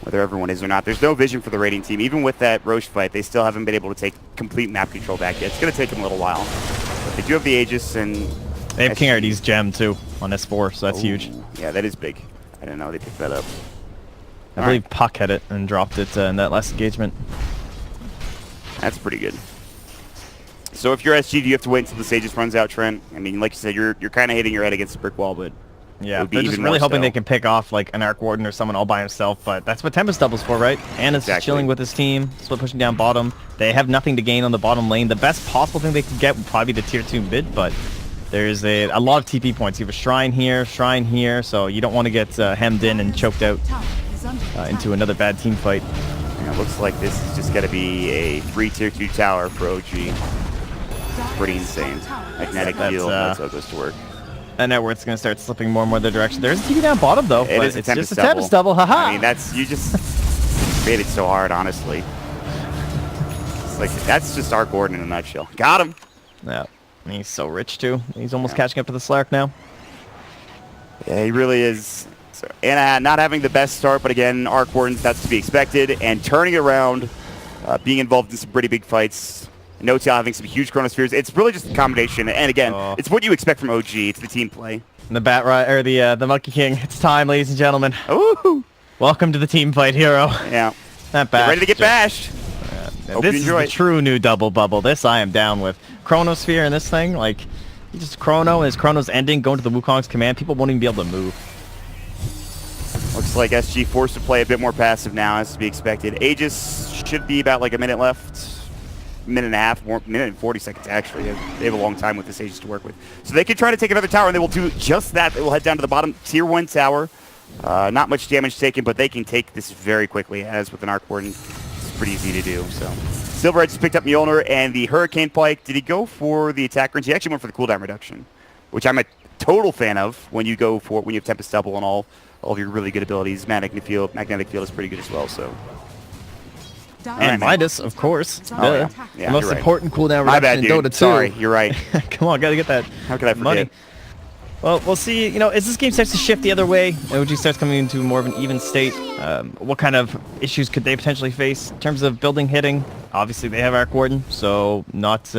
whether everyone is or not. There's no vision for the raiding team. Even with that Roche fight, they still haven't been able to take complete map control back yet. It's going to take them a little while. But they do have the Aegis, and they have King RD's gem too on S4, so that's huge. Yeah, that is big. I didn't know they picked that up. I believe Puck had it and dropped it in that last engagement. That's pretty good. So if you're SG, do you have to wait until the Aegis runs out, Trent? I mean, like you said, you're kind of hitting your head against the brick wall, but yeah, they're just really hoping they can pick off like an Arc Warden or someone all by himself. But that's what Tempest double's for, right? Ana's chilling with his team, split pushing down bottom. They have nothing to gain on the bottom lane. The best possible thing they could get would probably be the tier 2 mid, but there's a lot of TP points. You have a Shrine here, so you don't want to get hemmed in and choked out into another bad team fight. Yeah, it looks like this is just going to be a free tier 2 tower for OG. Pretty insane. Magnetic field, that's how it goes to work. And now it's going to start slipping more and more their direction. There's a TP down bottom, though. It is it's just a Tempest double, haha! I mean, you just made it so hard, honestly. It's like, that's just Arc Warden in a nutshell. Got him! Yeah, and he's so rich, too. He's almost catching up to the Slark now. Yeah, he really is. So, and not having the best start, but again, Arc Wardens, that's to be expected. And turning it around, being involved in some pretty big fights. No-Tail having some huge chronospheres. It's really just a combination. And again, it's what you expect from OG. It's the team play. And the the Monkey King. It's time, ladies and gentlemen. Ooh! Welcome to the team fight, hero. Yeah. Not bad. Ready to get bashed. This is the true new double bubble. This I am down with. Chronosphere and this thing, like, you just Chrono, and his Chrono's ending, going to the Wukong's command, people won't even be able to move. Looks like SG forced to play a bit more passive now, as to be expected. Aegis should be about like a minute left. Minute and a half, minute and 40 seconds actually. They have a long time with this Aegis to work with. So they could try to take another tower, and they will do just that. They will head down to the bottom tier 1 tower. Not much damage taken, but they can take this very quickly, as with an Arc Warden. It's pretty easy to do. So Silverhead just picked up Mjolnir and the Hurricane Pike. Did he go for the attack range? He actually went for the cooldown reduction, which I'm a total fan of when you have Tempest double and all of your really good abilities. Magnetic field is pretty good as well. So. And Midas, of course. Yeah, the most important cooldown My bad, reduction in dude. Dota 2. Sorry, you're right. Come on, gotta get that How could I forget? money. Well, we'll see. You know, as this game starts to shift the other way, OG starts coming into more of an even state, what kind of issues could they potentially face in terms of building, hitting? Obviously, they have Arc Warden, so not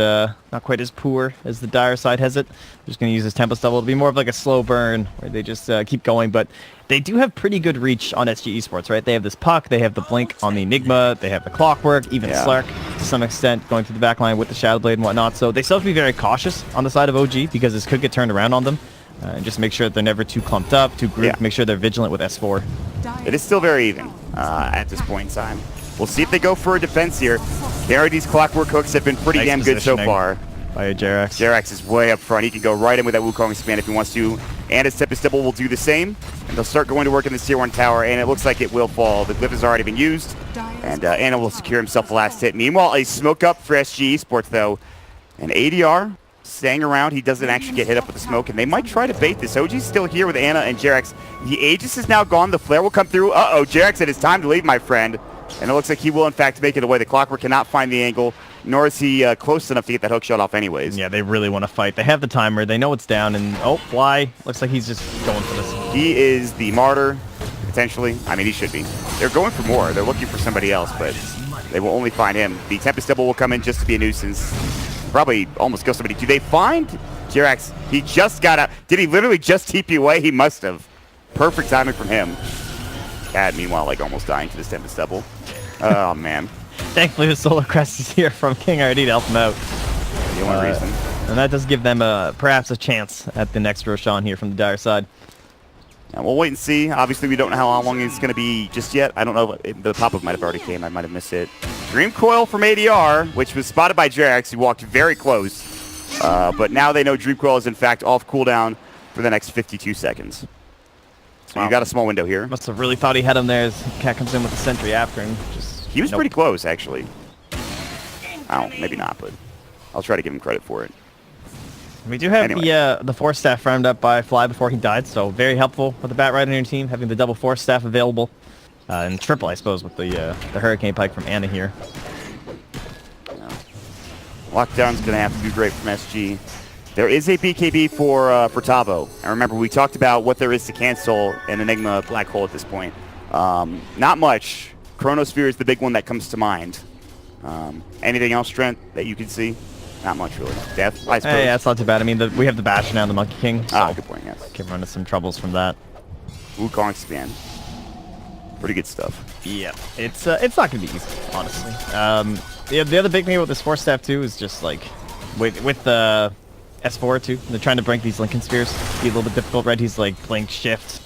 quite as poor as the Dire side has it. Just going to use this Tempest Double to be more of like a slow burn, where they just keep going. But they do have pretty good reach on SG Esports, right? They have this Puck, they have the Blink on the Enigma, they have the Clockwork, even Slark to some extent, going through the backline with the Shadow Blade and whatnot. So they still have to be very cautious on the side of OG, because this could get turned around on them. And just make sure that they're never too clumped up, too grouped. Make sure they're vigilant with S4. It is still very even at this point in time. We'll see if they go for a defense here. KRD's Clockwork hooks have been pretty damn good so far. By Jerax. Jerax is way up front. He can go right in with that Wukong Span if he wants to. And his Tempest Double will do the same. And they'll start going to work in this Tier 1 tower, and it looks like it will fall. The glyph has already been used, and Anna will secure himself the last hit. Meanwhile, a smoke up for SG Esports, though. An ADR staying around. He doesn't actually get hit up with the smoke, and they might try to bait this. OG's still here with Anna and Jerax. The Aegis is now gone. The flare will come through. Uh-oh, Jerax said it's time to leave, my friend. And it looks like he will, in fact, make it away. The Clockwork cannot find the angle, nor is he close enough to get that hook shot off anyways. Yeah, they really want to fight. They have the timer. They know it's down, and oh, Fly. Looks like he's just going for this. He is the martyr, potentially. I mean, he should be. They're going for more. They're looking for somebody else, but they will only find him. The Tempest Double will come in just to be a nuisance. Probably almost kill somebody. Do they find Jerax? He just got out. Did he literally just TP away? He must have. Perfect timing from him. Cat, meanwhile, like almost dying to this Tempest Double. Oh, man. Thankfully, the Solar Crest is here from King RD to help him out. The only reason. And that does give them perhaps a chance at the next Roshan here from the Dire side. And we'll wait and see. Obviously, we don't know how long it's going to be just yet. I don't know. The pop-up might have already came. I might have missed it. Dream Coil from ADR, which was spotted by Jerax. He walked very close. But now they know Dream Coil is, in fact, off cooldown for the next 52 seconds. So you got a small window here. Must have really thought he had him there as Cat comes in with the sentry after him. He was pretty close, actually. Oh, maybe not, but I'll try to give him credit for it. We do have the Force Staff farmed up by Fly before he died, so very helpful with the Bat Rider in your team, having the double Force Staff available. And triple, I suppose, with the Hurricane Pike from Anna here. Lockdown's going to have to be great from SG. There is a BKB for Tavo. And remember, we talked about what there is to cancel an Enigma Black Hole at this point. Not much. Chronosphere is the big one that comes to mind. Anything else, Trent, that you can see? Not much, really. Death, I suppose. Hey, yeah, it's not too bad. I mean, we have the Bash now, the Monkey King. So good point, yes. Can run into some troubles from that. Wukong Span. Pretty good stuff. Yeah, it's not going to be easy, honestly. The other big thing about this Force Staff, too, is just, like, with the S4, too. They're trying to break these Lincoln Spheres. Be a little bit difficult, right? He's, like, blink, shift,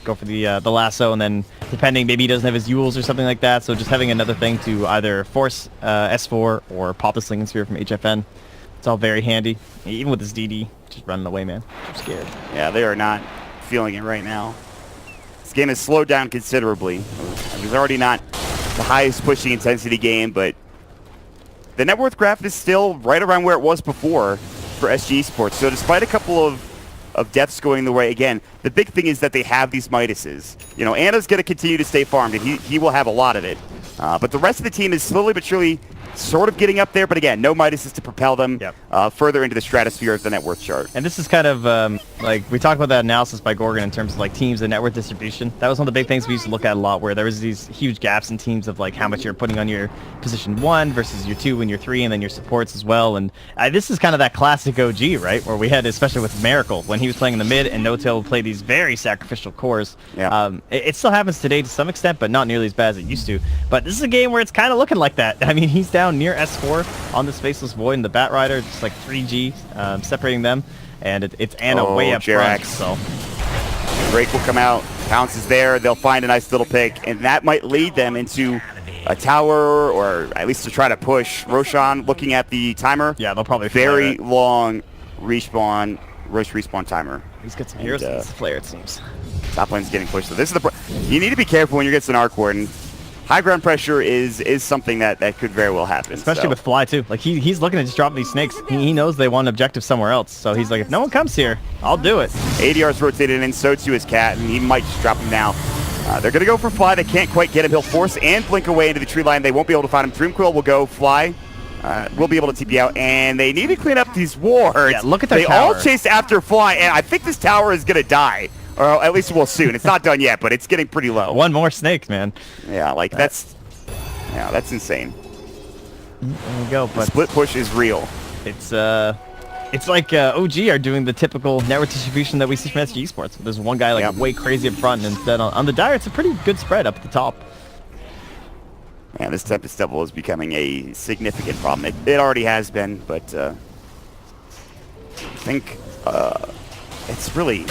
go for the lasso, and then depending, maybe he doesn't have his Yules or something like that, so just having another thing to either force S4 or pop this Lincoln Sphere from HFN. It's all very handy. Even with this DD, just running away, man. I'm scared. Yeah, they are not feeling it right now. This game has slowed down considerably. It was already not the highest pushing intensity game, but the net worth graph is still right around where it was before for SG Esports. So despite a couple of deaths going the way, again, the big thing is that they have these Midases. You know, Anna's going to continue to stay farmed, and he will have a lot of it. But the rest of the team is slowly but surely sort of getting up there, but again, no Midases to propel them further into the stratosphere of the net worth chart. And this is kind of, like, we talked about that analysis by Gorgon in terms of, like, teams and net worth distribution. That was one of the big things we used to look at a lot, where there was these huge gaps in teams of, like, how much you're putting on your position 1 versus your 2 and your 3, and then your supports as well. And this is kind of that classic OG, right, where we had, especially with Miracle, when he was playing in the mid, and No-Tail would play these very sacrificial cores. Yeah. It still happens today to some extent, but not nearly as bad as it used to. But this is a game where it's kind of looking like that. I mean, he's down near S4 on this Faceless Void, and the Bat Rider, just like 3G, separating them, and it's Anna way up front. So Drake will come out, Pounce is there, they'll find a nice little pick, and that might lead them into a tower, or at least to try to push. Roshan looking at the timer. Yeah, they'll probably very long respawn, Roche respawn timer. He's got some heroes in this flare, it seems. Top lane's getting pushed. So this is you need to be careful when you're against an Arc Warden. High ground pressure is something that could very well happen. Especially with Fly, too. Like, he's looking to just drop these snakes. He knows they want an objective somewhere else. So he's like, if no one comes here, I'll do it. ADR's rotated in, so too is Cat, and he might just drop him now. They're going to go for Fly. They can't quite get him. He'll force and blink away into the tree line. They won't be able to find him. Dreamcoil will go. Fly will be able to TP out, and they need to clean up these wards. Yeah, look at their tower. They all chase after Fly, and I think this tower is going to die. Or at least it will soon. It's not done yet, but it's getting pretty low. One more snake, man. Yeah, like that's insane. There we go. The But split push is real. it's like OG are doing the typical network distribution that we see from SG Esports. There's one guy like way crazy up front, and instead on the dire, it's a pretty good spread up at the top. Yeah, this Tempest Double is becoming a significant problem. It already has been, but I think it's really,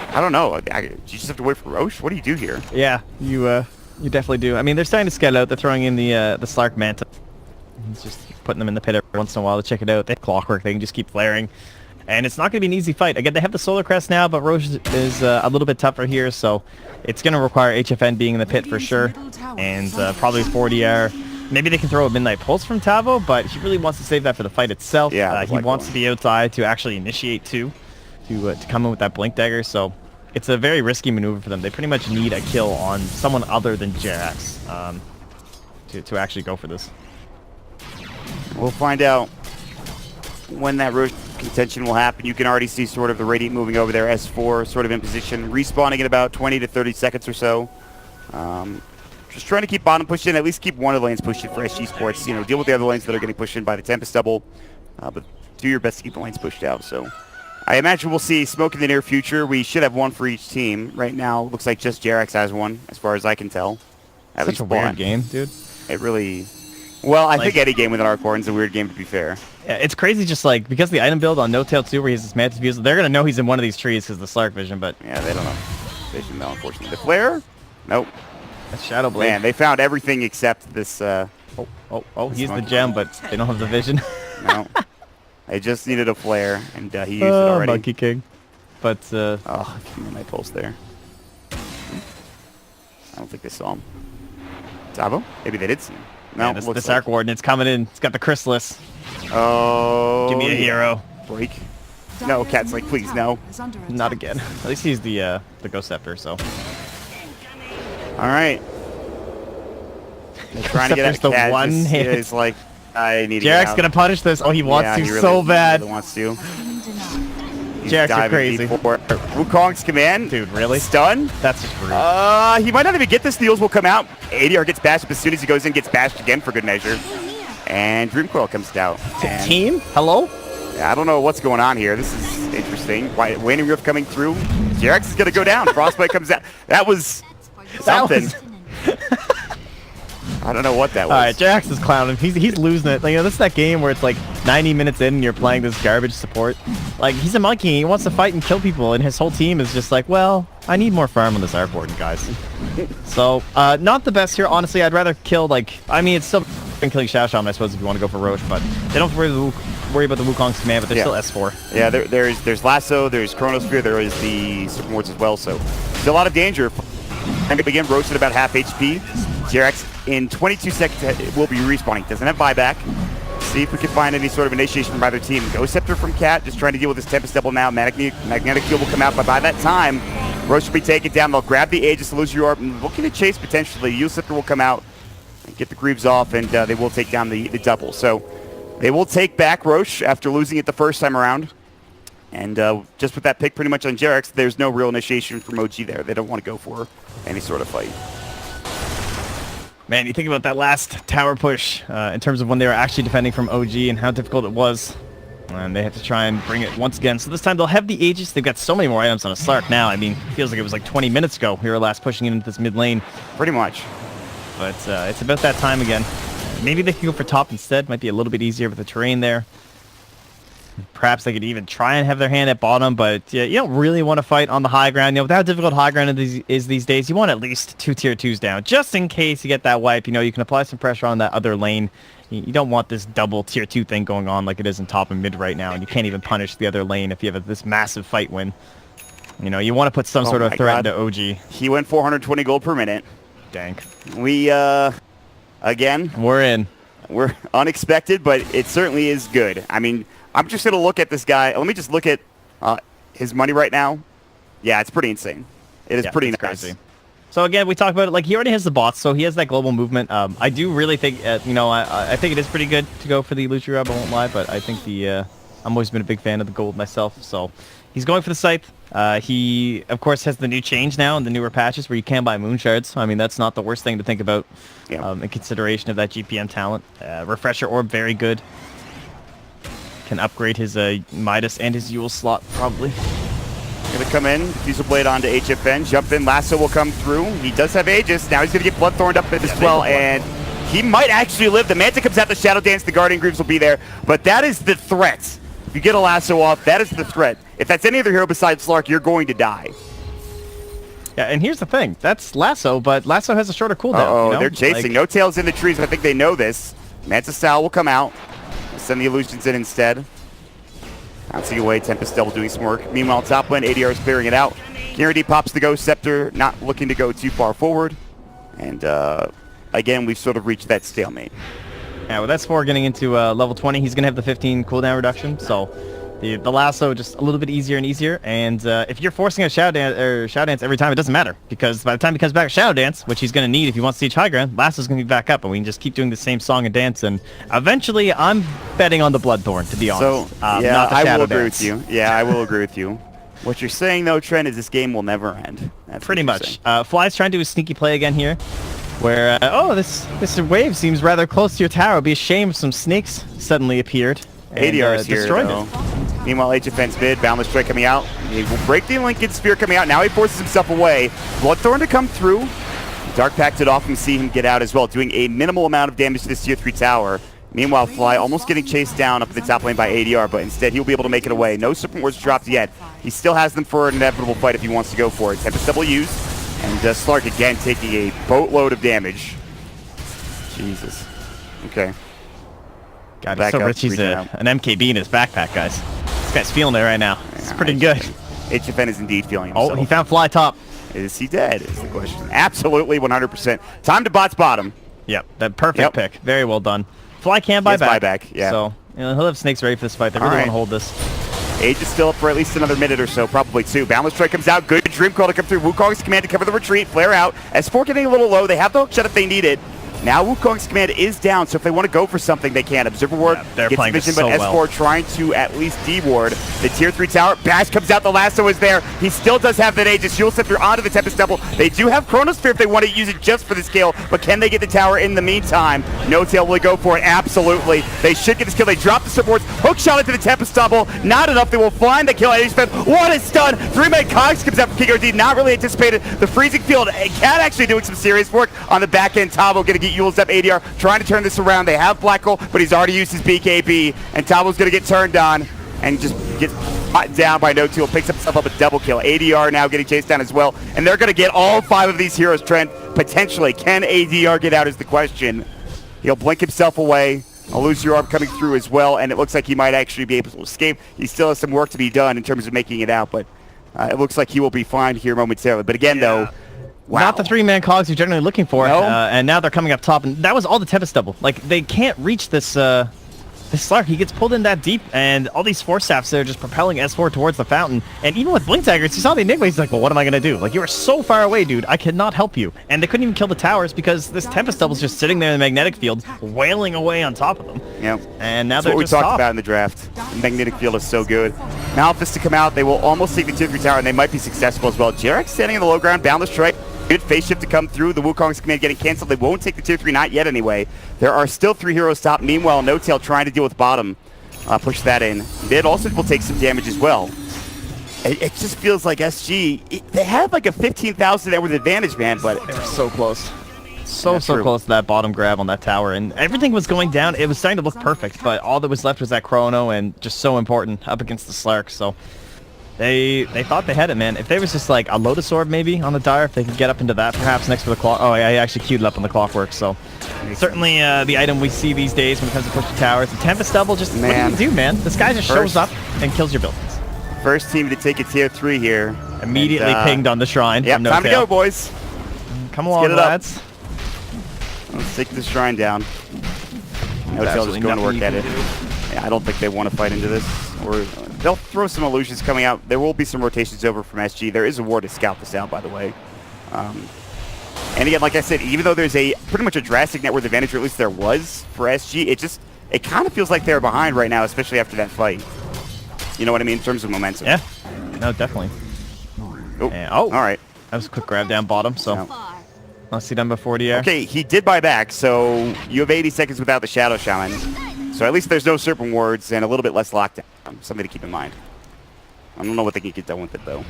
I don't know. You just have to wait for Roche? What do you do here? Yeah, you definitely do. I mean, they're starting to scale out. They're throwing in the Slark Manta. It's just putting them in the pit every once in a while to check it out. They have Clockwork. They can just keep flaring. And it's not going to be an easy fight. Again, they have the Solar Crest now, but Roche is a little bit tougher here, so it's going to require HFN being in the pit for sure. And probably 40R. Maybe they can throw a Midnight Pulse from Tavo, but he really wants to save that for the fight itself. Yeah, he wants to be outside to actually initiate too, to come in with that Blink Dagger. So it's a very risky maneuver for them. They pretty much need a kill on someone other than Jerax to actually go for this. We'll find out when that Roche contention will happen. You can already see sort of the Radiant moving over there, S4 sort of in position, respawning in about 20 to 30 seconds or so. Just trying to keep bottom pushed in, at least keep one of the lanes pushed in for SG Sports. You know, deal with the other lanes that are getting pushed in by the Tempest Double, but do your best to keep the lanes pushed out. So I imagine we'll see smoke in the near future. We should have one for each team. Right now, looks like just Jerax has one, as far as I can tell. Such a weird game, dude. It really... Well, I think any game with an Arcorn is a weird game, to be fair. Yeah, it's crazy just like, because the item build on No Tail 2 where he has this Mantis Fuse, they're going to know he's in one of these trees because of the Slark vision, but... Yeah, they don't know. Vision, though, unfortunately. The Flare? Nope. That's Shadow Blade. Man, they found everything except this... he's the gem, but they don't have the vision. No. They just needed a Flare, and he used it already. Monkey King. But, Oh, my pulse there. I don't think they saw him. Tavo? Maybe they did see him. No, yeah, this Arc Warden, it's coming in. It's got the Chrysalis. Oh. Give me a hero. Break. No, Cat's like, please, no. Not again. At least he's the Ghost Scepter, so. All right. They're trying to get at the Cat. one hit. Is like, I need to Jarek's going to punish this. Oh, he wants to he really, so bad. He really wants to. Jarek's are crazy. Wukong's command. Dude, really? Stun? That's just rude. He might not even get this. Steals will come out. ADR gets bashed, but as soon as he goes in, gets bashed again for good measure. And Dream Coil comes out. Team? Hello? Yeah, I don't know what's going on here. This is interesting. Waning Rift coming through. Jerax is going to go down. Frostbite comes out. That was something. I don't know what that was. All right, Jerax is clowning. He's losing it. Like, you know, this is that game where it's like 90 minutes in and you're playing this garbage support. Like, he's a monkey. He wants to fight and kill people, and his whole team is just like, well, I need more farm on this Arc Warden, guys. So, not the best here, honestly. I'd rather kill, like, I mean, it's still killing Shadow Shaman, I suppose, if you want to go for Roche, but they don't have to worry about the Wukong's command, but they're still S4. Yeah, there's Lasso, there's Chronosphere, there is the Supermords as well, so there's a lot of danger. And to begin, Roche at about half HP. Jerax in 22 seconds will be respawning. Doesn't have buyback. See if we can find any sort of initiation from either team. Ghost Scepter from Cat, just trying to deal with this Tempest Double now. Magnetic Field will come out, but by that time, Roche will be taken down. They'll grab the Aegis, Illusory Orb, and looking to chase potentially. Yule Scepter will come out and get the Greaves off, and they will take down the double. So they will take back Roche after losing it the first time around. And just with that pick pretty much on Jerax, there's no real initiation from OG there. They don't want to go for any sort of fight. Man, you think about that last tower push in terms of when they were actually defending from OG and how difficult it was. And they have to try and bring it once again. So this time they'll have the Aegis. They've got so many more items on a Slark now. I mean, it feels like it was like 20 minutes ago we were last pushing it into this mid lane. Pretty much. But it's about that time again. Maybe they can go for top instead. Might be a little bit easier with the terrain there. Perhaps they could even try and have their hand at bottom, but yeah, you don't really want to fight on the high ground. You know, with how difficult high ground is these days, you want at least 2 tier 2s down, just in case you get that wipe. You know, you can apply some pressure on that other lane. You don't want this double tier 2 thing going on like it is in top and mid right now, and you can't even punish the other lane if you have this massive fight win. You know, you want to put some sort of threat into OG. He went 420 gold per minute. Dank. We, again... We're unexpected, but it certainly is good. I mean... I'm just going to look at this guy. Let me just look at his money right now. Yeah, it's pretty insane. It is pretty nice. Crazy. So again, we talked about it. Like, he already has the bots, so he has that global movement. I do really think, you know, I think it is pretty good to go for the Illusory Orb, I won't lie, but I think I'm always been a big fan of the gold myself. So, He's going for the Scythe. He, of course, has the new change now in the newer patches where you can buy moon shards. I mean, that's not the worst thing to think about in consideration of that GPM talent. Refresher Orb, very good. Can upgrade his Midas and his Yule slot, probably. Gonna come in, Fusel Blade onto HFN, jump in, Lasso will come through. He does have Aegis. Now he's gonna get Bloodthorned up as well, and he might actually live. The Manta comes out, the Shadow Dance, the Guardian Greaves will be there, but that is the threat. If you get a Lasso off, that is the threat. If that's any other hero besides Slark, you're going to die. Yeah, and here's the thing. That's Lasso, but Lasso has a shorter cooldown. Uh-oh, you know? They're chasing. No Tails in the trees. I think they know this. Manta Sal will come out. Send the illusions in instead. Bouncing away, Tempest Devil doing some work. Meanwhile, top lane, ADR is clearing it out. Guarantee pops the Ghost Scepter, not looking to go too far forward. And again, we've sort of reached that stalemate. Yeah, with S4 getting into level 20, he's going to have the 15 cooldown reduction. So the Lasso just a little bit easier and easier. And if you're forcing a Shadow Dance every time, it doesn't matter. Because by the time he comes back Shadow Dance, which he's going to need if he wants to reach high ground, Lasso's going to be back up. And we can just keep doing the same song and dance. And eventually, I'm betting on the Bloodthorn, to be honest. So, yeah, not the I will Shadow agree Dance. with you. Yeah, I will agree with you. What you're saying, though, Trent, is this game will never end. That's pretty much. Fly's trying to do a sneaky play again here. Where, this wave seems rather close to your tower. It'd be a shame if some snakes suddenly appeared. ADR is here, destroyed though. it. Meanwhile, HFN's mid, Boundless Strike coming out. He will break the Lincoln Sphere coming out. Now he forces himself away. Bloodthorn to come through. Dark Pact it off and see him get out as well, doing a minimal amount of damage to this tier 3 tower. Meanwhile, Fly almost getting chased down up at the top lane by ADR, but instead he'll be able to make it away. No Serpent Wards dropped yet. He still has them for an inevitable fight if he wants to go for it. Tempest double use, and Slark again taking a boatload of damage. Jesus. Okay. God, Back he's so up, rich. He's reaching an MKB in his backpack, guys. This guy's feeling it right now. It's Yeah, pretty good. HFN is indeed feeling himself. Oh, he found Fly top. Is he dead, is the question. Absolutely, 100%. Time to bots bottom. Yep, that perfect pick. Very well done. Fly can buy back. Yeah. So, he'll have snakes ready for this fight. They really want to hold this. Age is still up for at least another minute or so, probably two. Boundless Strike comes out. Good Dream Call to come through. Wukong's command to cover the retreat. Flare out. S4 getting a little low. They have the hook shot if they need it. Now Wukong's command is down, so if they want to go for something, they can. Observer Ward gets vision, but S4 trying to at least de-ward the tier 3 tower. Bash comes out, the Lasso is there. He still does have that Aegis. Yule Scepter onto the Tempest Double. They do have Chronosphere if they want to use it just for the skill, but can they get the tower in the meantime? No Tail, will they go for it? Absolutely. They should get this kill. They drop the supports. Hook shot into the Tempest Double. Not enough. They will find the kill. Aegis, what a stun! 3-man Cogs comes out from KRD. Not really anticipated. The freezing field. Cat actually doing some serious work on the back end. Tabo going to get Yule's up. ADR trying to turn this around. They have Black Hole, but he's already used his BKB, and Tabo's going to get turned on and just gets shot down by No Tool. Picks himself up a double kill. ADR now getting chased down as well, and they're going to get all 5 of these heroes, Trent, potentially. Can ADR get out is the question. He'll blink himself away. Illusory Orb coming through as well, and it looks like he might actually be able to escape. He still has some work to be done in terms of making it out, but it looks like he will be fine here momentarily. But again, though, wow. Not the 3-man cogs you're generally looking for, No. and now they're coming up top, and that was all the Tempest Double. Like, they can't reach this this Slark. He gets pulled in that deep, and all these Force Staffs there just propelling S4 towards the fountain. And even with Blink Daggers, you saw the Enigma, he's like, well, what am I going to do? Like, you are so far away, dude. I cannot help you. And they couldn't even kill the towers because this Tempest Double's just sitting there in the magnetic field, wailing away on top of them. Yep. And now That's they're what we just talked top. about in the draft. The magnetic field is so good. Malphus to come out. They will almost take the tier 3 tower, and they might be successful as well. Jarek standing in the low ground, Boundless Strike. Good phase shift to come through. The Wukong's command getting canceled. They won't take the tier 3, not yet anyway. There are still 3 heroes top. Meanwhile, No Tail trying to deal with bottom. Push that in. Mid also will take some damage as well. It just feels like SG, they had like a 15,000 net worth advantage, man, but They were so close. So close to that bottom grab on that tower, and everything was going down. It was starting to look perfect, but all that was left was that Chrono, and just so important up against the Slark. So they thought they had it, man. If there was just like a Lotus Orb maybe on the Dire, if they could get up into that perhaps next to the clock. Oh, I actually queued it up on the Clockwork, so certainly the item we see these days when it comes to push the towers. The Tempest Double, just what do you do, man? This guy just shows up and kills your buildings. First team to take a tier 3 here. Immediately pinged on the shrine. Yep, from No time to Tail. go, boys. Come along, lads. Let's take the shrine down. No Tail just going to work at it. Yeah, I don't think they want to fight into this. Or they'll throw some illusions coming out. There will be some rotations over from SG. There is a ward to scout this out, by the way. And again, like I said, even though there's a pretty much a drastic net worth advantage, or at least there was for SG, it kind of feels like they're behind right now, especially after that fight. You know what I mean in terms of momentum. Yeah. No, definitely. Oh, And, all right. That was a quick grab down bottom, so let's see them before the air. Okay, he did buy back, so you have 80 seconds without the Shadow Shaman. So at least there's no Serpent Wards and a little bit less lockdown. Something to keep in mind. I don't know what they can get done with it, though.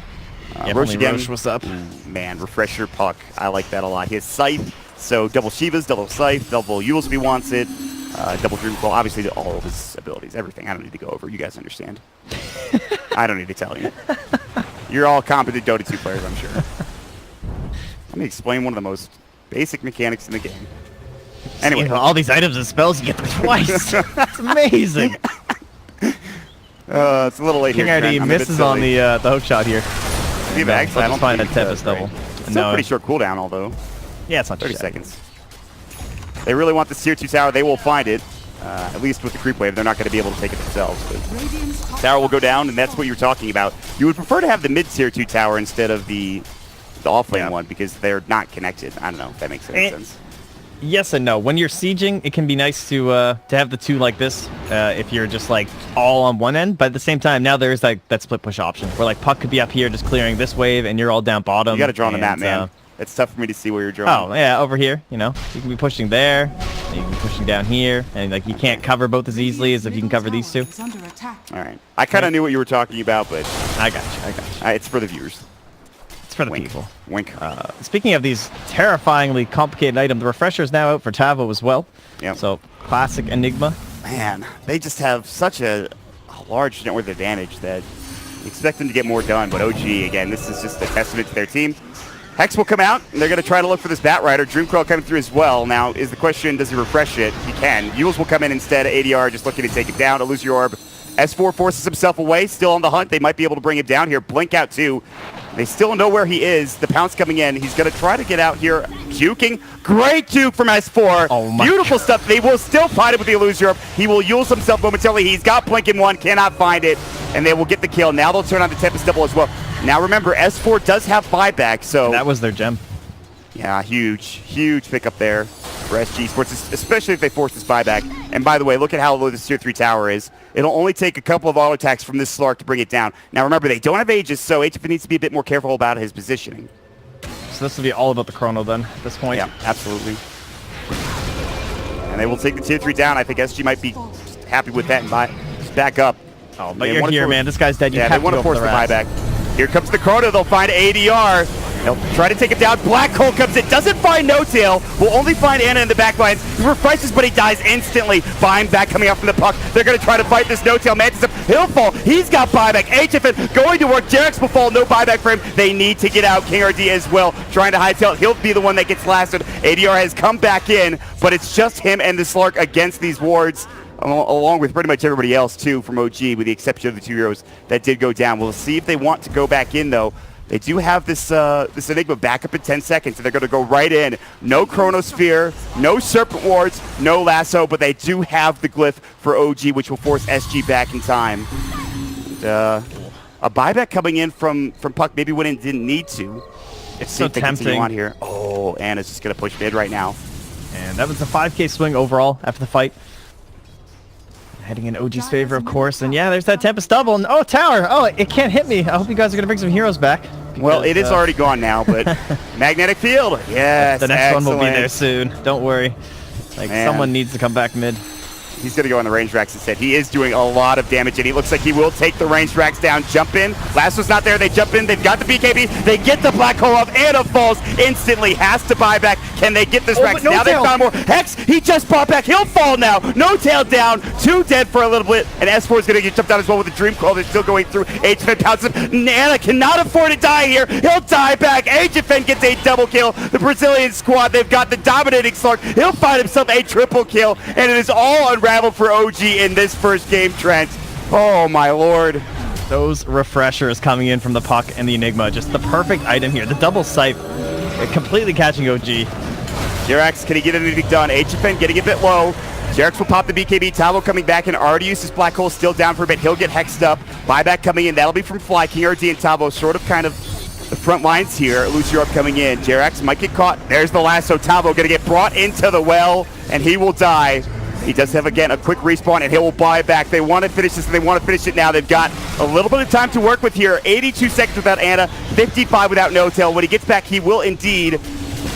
Roche again. Roche, what's up? Man, refresher puck. I like that a lot. He has Scythe, so double Shivas, double Scythe, double Yules if he wants it, double Dream Coil. Obviously, all of his abilities, everything. I don't need to go over. You guys understand. I don't need to tell you. You're all competent Dota 2 players, I'm sure. Let me explain one of the most basic mechanics in the game. Anyway. All these items and spells, you get them twice. That's amazing. It's a little late King here. ID misses on the hook shot here. I don't find that Tempest double. It's a pretty short cooldown, although. Yeah, it's not 30 seconds. They really want this tier 2 tower. They will find it. At least with the creep wave, they're not going to be able to take it themselves. But tower will go down, and that's what you're talking about. You would prefer to have the mid tier 2 tower instead of the off-lane one because they're not connected. I don't know if that makes any sense. Yes and no. When you're sieging, it can be nice to have the two like this if you're just like all on one end. But at the same time, now there's like that split push option where like Puck could be up here just clearing this wave and you're all down bottom. You got to draw on the map, man. It's tough for me to see where you're drawing. Oh yeah, over here. You know, you can be pushing there, and you can be pushing down here, and like you can't cover both as easily as if you can cover these two. All right. I kind of knew what you were talking about, but I got you. It's for the viewers. It's for the people. Wink. Speaking of these terrifyingly complicated items, the refresher is now out for Tavo as well. Yep. So classic Enigma. Man, they just have such a large net worth advantage that you expect them to get more done. But OG, again, this is just a testament to their team. Hex will come out, and they're going to try to look for this Bat Rider. Dreamcoil coming through as well. Now, is the question, does he refresh it? He can. Yules will come in instead. ADR just looking to take it down. Illusory Orb. S4 forces himself away. Still on the hunt. They might be able to bring him down here. Blink out, too. They still know where he is. The pounce coming in. He's going to try to get out here. Juking. Great juke from S4. Oh my Beautiful God. stuff. They will still fight it with the Illusory Orb. He will Yules himself momentarily. He's got Blink in one. Cannot find it. And they will get the kill. Now they'll turn on the Tempest double as well. Now remember, S4 does have buyback, so... That was their gem. Yeah, huge pickup there for SG Sports, especially if they force this buyback. And by the way, look at how low this tier 3 tower is. It'll only take a couple of auto attacks from this Slark to bring it down. Now remember, they don't have Aegis, so HF needs to be a bit more careful about his positioning. So this will be all about the chrono then, at this point. Yeah, absolutely. And they will take the tier 3 down. I think SG might be just happy with that and just back up. Oh, but you're here, man. This guy's dead. You yeah, have they want to force the rats. buyback. Here comes the chrono. They'll find ADR. They'll try to take him down. Black Hole comes in. Doesn't find No Tail. Will only find Anna in the back lines. He refreshes, but he dies instantly. Buying back coming out from the puck. They're going to try to fight this No Tail. Mantis up. He'll fall. He's got buyback. HFN going to work. Jarex will fall. No buyback for him. They need to get out. King RD as well. Trying to hightail. He'll be the one that gets lasted. ADR has come back in, but it's just him and the Slark against these wards, along with pretty much everybody else, too, from OG, with the exception of the 2 heroes that did go down. We'll see if they want to go back in, though. They do have this this Enigma back up in 10 seconds, and they're going to go right in. No Chronosphere, no Serpent Wards, no Lasso, but they do have the Glyph for OG, which will force SG back in time. And, a buyback coming in from Puck maybe when it didn't need to. It's so tempting. On here. Oh, Anna's just going to push mid right now. And that was a 5k swing overall after the fight. Heading in OG's favor, of course. And yeah, there's that Tempest double. And oh, tower. Oh, it can't hit me. I hope you guys are going to bring some heroes back. Because, well, it is already gone now, but Magnetic Field. Yes, the next one will be there soon. Don't worry. Like, someone needs to come back mid. He's going to go on the range racks instead. He is doing a lot of damage, and he looks like he will take the range racks down. Jump in. Lasso's not there. They jump in. They've got the BKB. They get the Black Hole off. Anna falls instantly. Has to buy back. Can they get this racks? Now they've found more. Hex, he just bought back. He'll fall now. No Tail down. 2 dead for a little bit. And S4 is going to get jumped out as well with the Dream Coil. They're still going through. HFN pounces him. Anna cannot afford to die here. He'll die back. HFN gets a double kill. The Brazilian squad, they've got the dominating Slark. He'll find himself a triple kill. And it is all unraveled for OG in this first game, Trent. Oh my lord. Those refreshers coming in from the Puck and the Enigma. Just the perfect item here. The double scythe. Completely catching OG. Jarex, can he get anything done? HFN getting a bit low. Jarex will pop the BKB. Tavo coming back in. Artius, his Black Hole still down for a bit. He'll get hexed up. Buyback coming in. That'll be from Fly. King RD and Tavo sort of kind of the front lines here. Lucy up coming in. Jarex might get caught. There's the lasso. Tavo going to get brought into the well, and he will die. He does have, again, a quick respawn, and he will buy it back. They want to finish this, and they want to finish it now. They've got a little bit of time to work with here. 82 seconds without Ana, 55 without No-Tail. When he gets back, he will indeed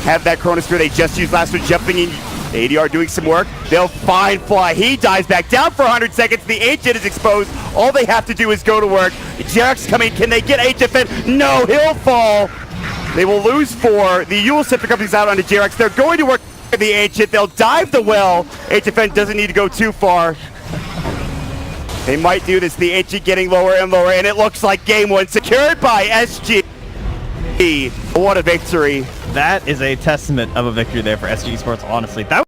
have that Chronosphere they just used last one, jumping in. ADR doing some work. They'll find Fly. He dives back down for 100 seconds. The Ancient is exposed. All they have to do is go to work. Jarek's coming. Can they get HFN? No, he'll fall. They will lose 4. The Yule Scepter comes out onto Jarex. They're going to work the Ancient. They'll dive the well. HFN doesn't need to go too far. They might do this. The Ancient getting lower and lower, and it looks like game 1 secured by SG. What a victory. That is a testament of a victory there for SG Sports, honestly. That